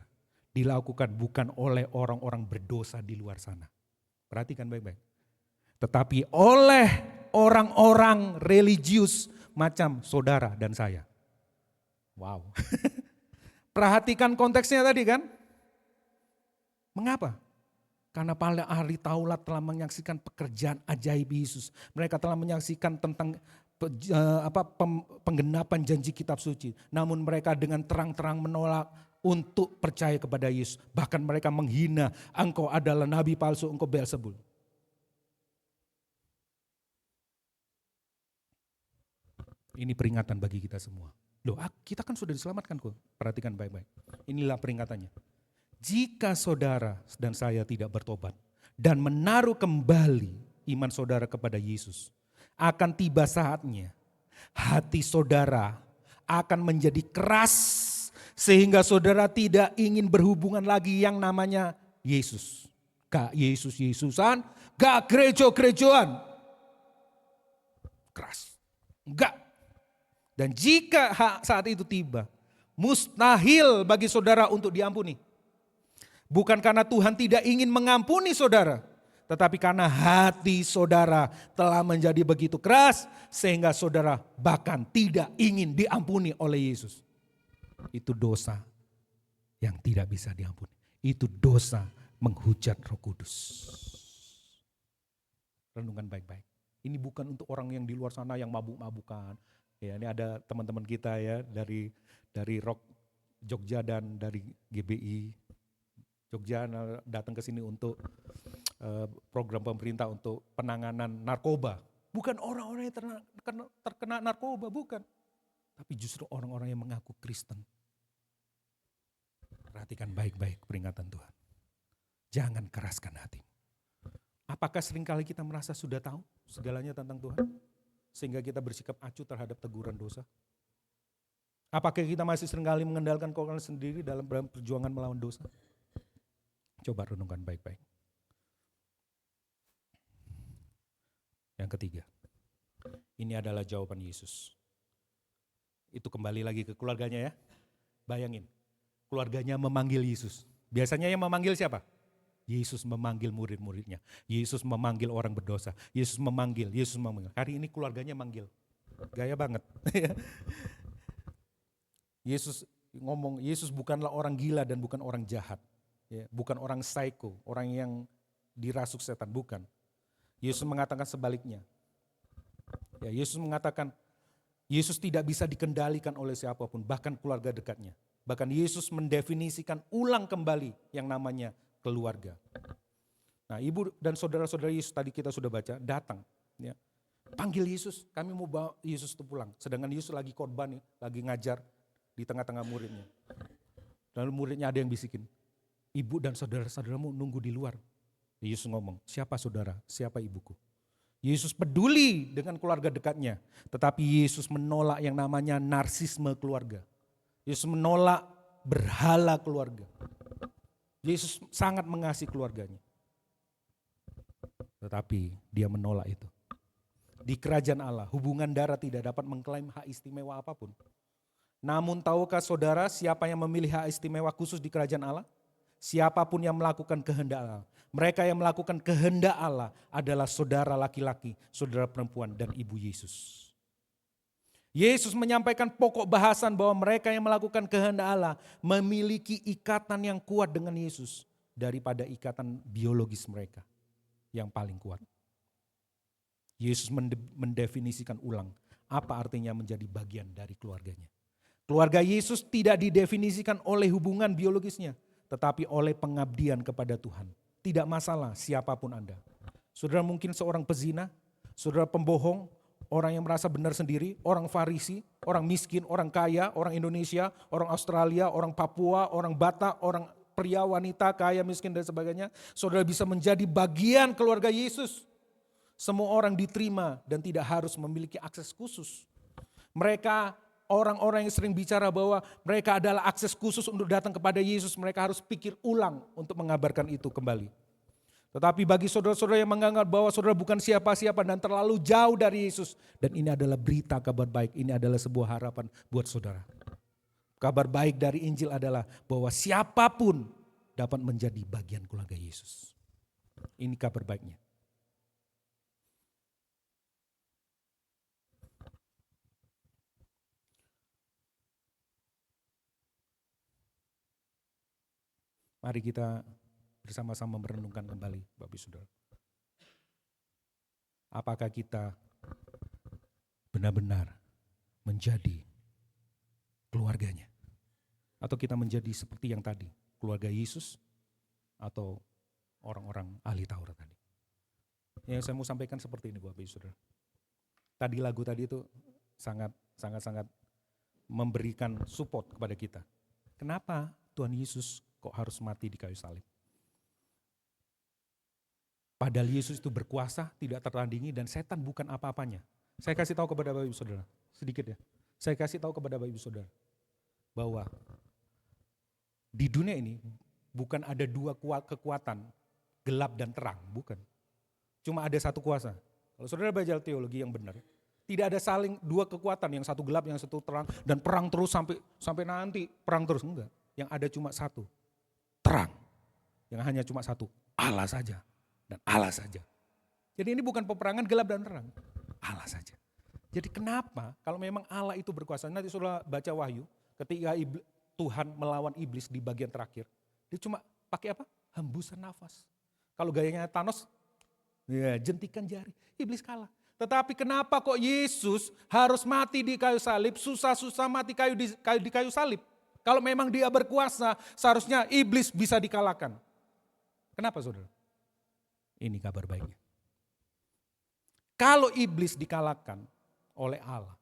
dilakukan bukan oleh orang-orang berdosa di luar sana. Perhatikan baik-baik. Tetapi oleh orang-orang religius macam saudara dan saya. Wow. Perhatikan konteksnya tadi kan. Mengapa? Karena para ahli Taurat telah menyaksikan pekerjaan ajaib Yesus. Mereka telah menyaksikan tentang penggenapan janji kitab suci. Namun mereka dengan terang-terang menolak untuk percaya kepada Yesus. Bahkan mereka menghina, engkau adalah nabi palsu, engkau Beelzebul. Ini peringatan bagi kita semua. Loh, kita kan sudah diselamatkan kok. Perhatikan baik-baik. Inilah peringatannya. Jika saudara dan saya tidak bertobat dan menaruh kembali iman saudara kepada Yesus, akan tiba saatnya hati saudara akan menjadi keras sehingga saudara tidak ingin berhubungan lagi yang namanya Yesus. Gak Yesus-Yesusan, gak gereja-gerejaan. Keras. Enggak. Dan jika saat itu tiba, mustahil bagi saudara untuk diampuni. Bukan karena Tuhan tidak ingin mengampuni saudara, tetapi karena hati saudara telah menjadi begitu keras, sehingga saudara bahkan tidak ingin diampuni oleh Yesus. Itu dosa yang tidak bisa diampuni. Itu dosa menghujat Roh Kudus. Renungkan baik-baik. Ini bukan untuk orang yang di luar sana yang mabuk-mabukan. Ya, ini ada teman-teman kita ya dari Rock Jogja dan dari GBI Jogja datang ke sini untuk program pemerintah untuk penanganan narkoba. Bukan orang-orang yang terkena narkoba, bukan. Tapi justru orang-orang yang mengaku Kristen. Perhatikan baik-baik peringatan Tuhan. Jangan keraskan hati. Apakah seringkali kita merasa sudah tahu segalanya tentang Tuhan? Sehingga kita bersikap acuh terhadap teguran dosa? Apakah kita masih seringkali mengendalikan kekuatan sendiri dalam perjuangan melawan dosa? Coba renungkan baik-baik. Yang ketiga, ini adalah jawaban Yesus. Itu kembali lagi ke keluarganya ya. Bayangin, keluarganya memanggil Yesus. Biasanya yang memanggil siapa? Yesus memanggil murid-muridnya. Yesus memanggil orang berdosa. Yesus memanggil. Hari ini keluarganya manggil. Gaya banget. Yesus ngomong, Yesus bukanlah orang gila dan bukan orang jahat. Ya, bukan orang psycho, orang yang dirasuk setan, bukan. Yesus mengatakan sebaliknya. Ya, Yesus mengatakan, Yesus tidak bisa dikendalikan oleh siapapun, bahkan keluarga dekatnya. Bahkan Yesus mendefinisikan ulang kembali yang namanya keluarga. Nah, ibu dan saudara-saudara Yesus tadi kita sudah baca, datang. Ya. Panggil Yesus, kami mau bawa Yesus itu pulang. Sedangkan Yesus lagi khotbah nih, lagi ngajar di tengah-tengah muridnya. Lalu muridnya ada yang bisikin, ibu dan saudara-saudaramu nunggu di luar. Yesus ngomong, siapa saudara, siapa ibuku? Yesus peduli dengan keluarga dekatnya, tetapi Yesus menolak yang namanya narsisme keluarga. Yesus menolak berhala keluarga. Yesus sangat mengasihi keluarganya. Tetapi dia menolak itu. Di kerajaan Allah, hubungan darah tidak dapat mengklaim hak istimewa apapun. Namun tahukah saudara siapa yang memilih hak istimewa khusus di kerajaan Allah? Siapapun yang melakukan kehendak Allah. Mereka yang melakukan kehendak Allah adalah saudara laki-laki, saudara perempuan, dan ibu Yesus. Yesus menyampaikan pokok bahasan bahwa mereka yang melakukan kehendak Allah memiliki ikatan yang kuat dengan Yesus daripada ikatan biologis mereka yang paling kuat. Yesus mendefinisikan ulang apa artinya menjadi bagian dari keluarganya. Keluarga Yesus tidak didefinisikan oleh hubungan biologisnya, tetapi oleh pengabdian kepada Tuhan. Tidak masalah siapapun Anda. Saudara mungkin seorang pezina, saudara pembohong, orang yang merasa benar sendiri, orang Farisi, orang miskin, orang kaya, orang Indonesia, orang Australia, orang Papua, orang Batak, orang pria, wanita, kaya, miskin dan sebagainya. Saudara bisa menjadi bagian keluarga Yesus. Semua orang diterima dan tidak harus memiliki akses khusus. Mereka orang-orang yang sering bicara bahwa mereka adalah akses khusus untuk datang kepada Yesus. Mereka harus pikir ulang untuk mengabarkan itu kembali. Tetapi bagi saudara-saudara yang menganggap bahwa saudara bukan siapa-siapa dan terlalu jauh dari Yesus. Dan ini adalah berita kabar baik, ini adalah sebuah harapan buat saudara. Kabar baik dari Injil adalah bahwa siapapun dapat menjadi bagian keluarga Yesus. Ini kabar baiknya. Mari kita bersama-sama merenungkan kembali, Bapak Ibu Saudara. Apakah kita benar-benar menjadi keluarganya? Atau kita menjadi seperti yang tadi, keluarga Yesus atau orang-orang ahli Taurat tadi? Yang saya mau sampaikan seperti ini, Bapak Ibu Saudara. Tadi lagu tadi itu sangat memberikan support kepada kita. Kenapa Tuhan Yesus kok harus mati di kayu salib? Padahal Yesus itu berkuasa, tidak tertandingi, dan setan bukan apa-apanya. Saya kasih tahu kepada Bapak Ibu Saudara, sedikit ya. Saya kasih tahu kepada Bapak Ibu Saudara, bahwa di dunia ini bukan ada dua kekuatan, gelap dan terang, bukan. Cuma ada satu kuasa. Kalau saudara belajar teologi yang benar, tidak ada saling dua kekuatan, yang satu gelap, yang satu terang, dan perang terus sampai nanti perang terus, enggak. Yang ada cuma satu, terang. Yang hanya cuma satu, Allah saja. Dan Allah saja. Jadi ini bukan peperangan gelap dan terang, Allah saja. Jadi kenapa kalau memang Allah itu berkuasa, nanti saudara baca Wahyu, ketika Tuhan melawan iblis di bagian terakhir, dia cuma pakai apa? Hembusan nafas. Kalau gayanya Thanos, ya jentikan jari, iblis kalah. Tetapi kenapa kok Yesus harus mati di kayu salib, susah-susah mati di kayu salib? Kalau memang dia berkuasa, seharusnya iblis bisa dikalahkan. Kenapa saudara? Ini kabar baiknya. Kalau iblis dikalahkan oleh Allah,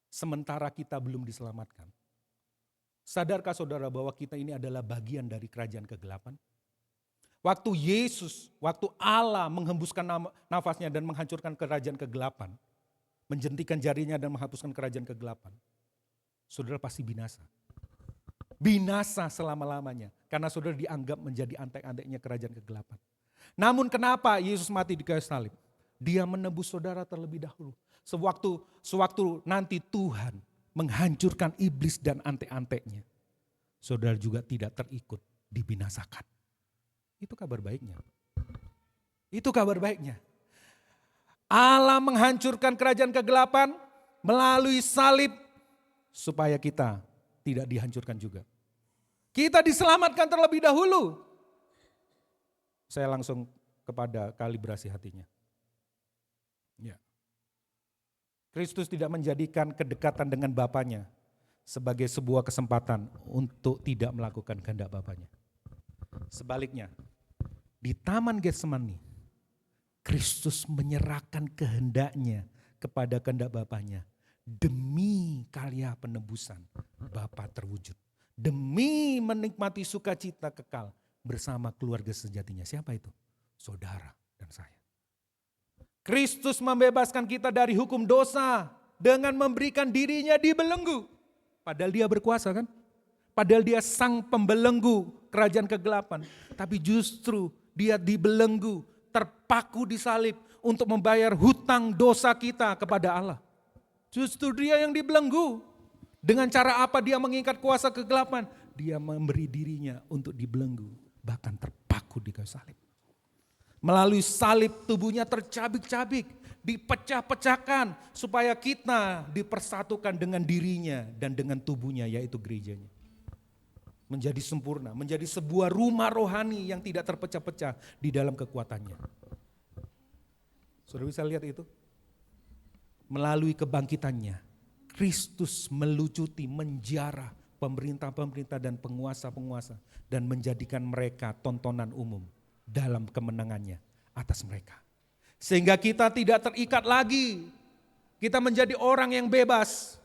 sementara kita belum diselamatkan, sadarkah saudara bahwa kita ini adalah bagian dari kerajaan kegelapan? Waktu Allah menghembuskan nafasnya dan menghancurkan kerajaan kegelapan, menjentikan jarinya dan menghapuskan kerajaan kegelapan, saudara pasti binasa. Binasa selama-lamanya, karena saudara dianggap menjadi antek-anteknya kerajaan kegelapan. Namun kenapa Yesus mati di kayu salib? Dia menebus saudara terlebih dahulu. Sewaktu nanti Tuhan menghancurkan iblis dan antek-anteknya, saudara juga tidak terikut dibinasakan. Itu kabar baiknya. Itu kabar baiknya. Allah menghancurkan kerajaan kegelapan melalui salib supaya kita tidak dihancurkan juga. Kita diselamatkan terlebih dahulu. Saya langsung kepada kalibrasi hatinya. Ya. Kristus tidak menjadikan kedekatan dengan Bapanya sebagai sebuah kesempatan untuk tidak melakukan kehendak Bapanya. Sebaliknya, di Taman Getsemani, Kristus menyerahkan kehendaknya kepada kehendak Bapanya demi karya penebusan Bapa terwujud. Demi menikmati sukacita kekal bersama keluarga sejatinya. Siapa itu? Saudara dan saya. Kristus membebaskan kita dari hukum dosa dengan memberikan dirinya dibelenggu. Padahal dia berkuasa kan? Padahal dia sang pembelenggu kerajaan kegelapan. Tapi justru dia dibelenggu, terpaku di salib untuk membayar hutang dosa kita kepada Allah. Justru dia yang dibelenggu. Dengan cara apa dia mengikat kuasa kegelapan? Dia memberi dirinya untuk dibelenggu, bahkan terpaku di kayu salib. Melalui salib tubuhnya tercabik-cabik, dipecah-pecahkan supaya kita dipersatukan dengan dirinya dan dengan tubuhnya, yaitu gerejanya. Menjadi sempurna, menjadi sebuah rumah rohani yang tidak terpecah-pecah di dalam kekuatannya. Saudara bisa lihat itu? Melalui kebangkitannya, Kristus melucuti, menjarah pemerintah-pemerintah dan penguasa-penguasa dan menjadikan mereka tontonan umum dalam kemenangannya atas mereka. Sehingga kita tidak terikat lagi, kita menjadi orang yang bebas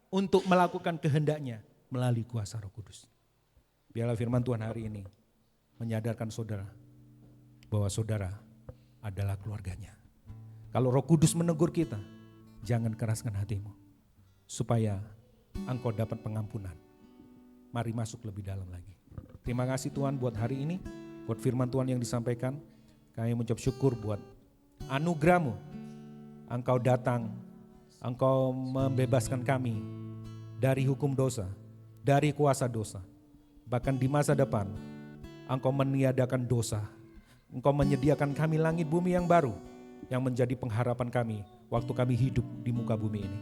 untuk melakukan kehendaknya melalui kuasa Roh Kudus. Biarlah firman Tuhan hari ini menyadarkan saudara bahwa saudara adalah keluarganya. Kalau Roh Kudus menegur kita, jangan keraskan hatimu supaya engkau dapat pengampunan. Mari masuk lebih dalam lagi. Terima kasih Tuhan buat hari ini, buat firman Tuhan yang disampaikan. Kami mengucap syukur buat anugerah-Mu. Engkau datang, Engkau membebaskan kami dari hukum dosa, dari kuasa dosa. Bahkan di masa depan, Engkau meniadakan dosa. Engkau menyediakan kami langit bumi yang baru, yang menjadi pengharapan kami waktu kami hidup di muka bumi ini.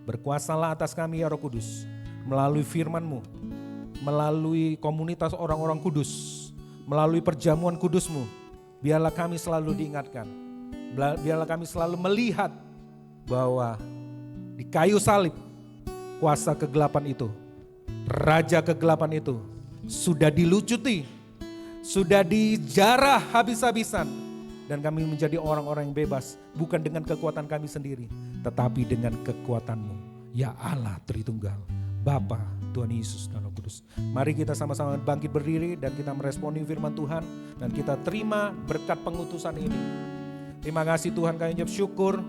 Berkuasalah atas kami ya Roh Kudus, melalui firman-Mu, melalui komunitas orang-orang kudus, melalui perjamuan kudus-Mu. Biarlah kami selalu diingatkan, biarlah kami selalu melihat bahwa di kayu salib kuasa kegelapan itu, raja kegelapan itu sudah dilucuti, sudah dijarah habis-habisan, dan kami menjadi orang-orang yang bebas, bukan dengan kekuatan kami sendiri, tetapi dengan kekuatan-Mu, ya Allah Tritunggal, Bapa, Tuhan Yesus dan Roh Kudus. Mari kita sama-sama bangkit berdiri dan kita meresponi firman Tuhan dan kita terima berkat pengutusan ini. Terima kasih Tuhan, kami ucap syukur.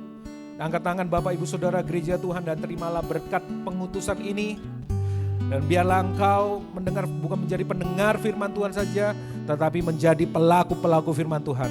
Angkat tangan Bapak Ibu Saudara gereja Tuhan dan terimalah berkat pengutusan ini. Dan biarlah engkau mendengar, bukan menjadi pendengar firman Tuhan saja, tetapi menjadi pelaku-pelaku firman Tuhan.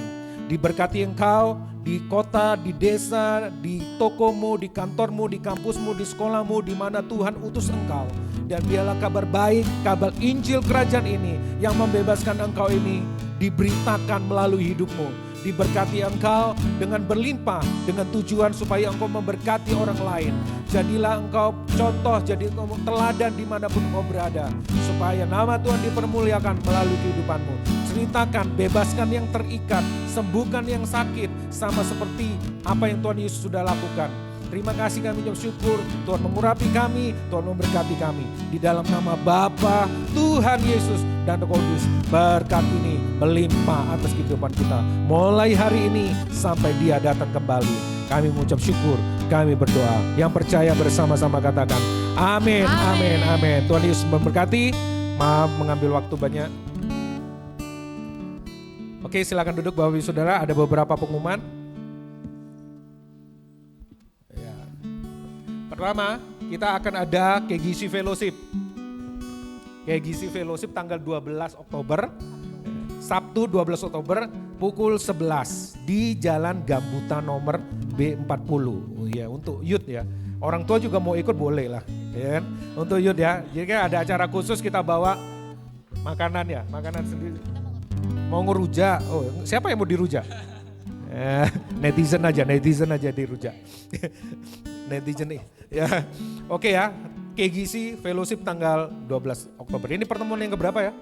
Diberkati engkau di kota, di desa, di tokomu, di kantormu, di kampusmu, di sekolahmu, di mana Tuhan utus engkau. Dan biarlah kabar baik, kabar Injil kerajaan ini yang membebaskan engkau ini diberitakan melalui hidupmu. Diberkati engkau dengan berlimpah, dengan tujuan supaya engkau memberkati orang lain. Jadilah engkau contoh, jadi engkau teladan dimanapun engkau berada. Supaya nama Tuhan dipermuliakan melalui kehidupanmu. Ceritakan, bebaskan yang terikat, sembuhkan yang sakit, sama seperti apa yang Tuhan Yesus sudah lakukan. Terima kasih, kami ucap syukur. Tuhan mengurapi kami, Tuhan memberkati kami. Di dalam nama Bapa, Tuhan Yesus dan Roh Kudus, berkat ini melimpah atas kehidupan kita. Mulai hari ini sampai Dia datang kembali. Kami mengucap syukur, kami berdoa. Yang percaya bersama-sama katakan amin, amin, amin. Tuhan Yesus memberkati. Maaf mengambil waktu banyak. Oke, silakan duduk Bapak Ibu Saudara. Ada beberapa pengumuman. Pertama, kita akan ada KGC Fellowship. KGC Fellowship tanggal 12 Oktober, Sabtu 12 Oktober pukul 11 di Jalan Gambutan nomor B40. Oh ya, untuk youth ya. Orang tua juga mau ikut boleh lah, ya kan? Untuk youth ya. Jadi kan ada acara khusus, kita bawa makanan ya, makanan sendiri. Mau ngerujak. Oh, siapa yang mau dirujak? Netizen aja dirujak. Netizen nih. Ya. Oke ya. KGC Fellowship tanggal 12 Oktober. Ini pertemuan yang keberapa ya?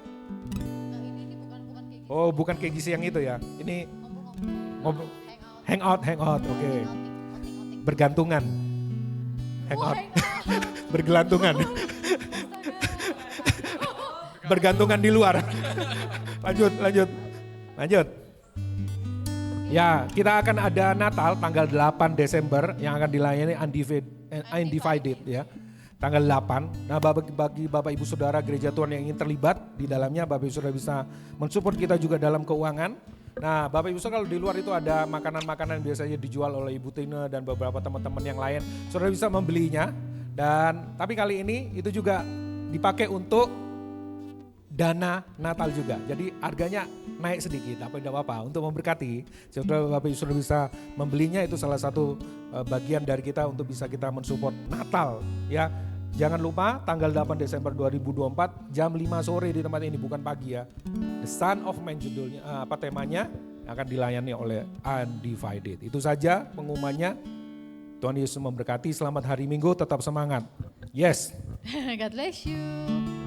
Oh, bukan KGC yang itu ya. Ini ngobrol. Hangout. Oke. Bergantungan. Hangout. Bergelantungan. Bergantungan di luar. Lanjut. Ya, kita akan ada Natal tanggal 8 Desember yang akan dilayani Undivided ya. Tanggal 8. Nah, bagi Bapak Ibu Saudara gereja Tuhan yang ingin terlibat di dalamnya, Bapak Ibu Saudara bisa mensupport kita juga dalam keuangan. Nah, Bapak Ibu Saudara kalau di luar itu ada makanan-makanan yang biasanya dijual oleh Ibu Tina dan beberapa teman-teman yang lain. Saudara bisa membelinya. Dan tapi kali ini itu juga dipakai untuk dana Natal juga. Jadi harganya naik sedikit, apa tidak apa-apa untuk memberkati. Saudara Bapak Ibu sudah bisa membelinya, itu salah satu bagian dari kita untuk bisa kita mensupport Natal ya. Jangan lupa tanggal 8 Desember 2024 jam 5 sore di tempat ini, bukan pagi ya. The Son of Man judulnya, temanya akan dilayani oleh Undivided. Itu saja pengumumannya. Tuhan Yesus memberkati, selamat hari Minggu, tetap semangat. Yes. God bless you.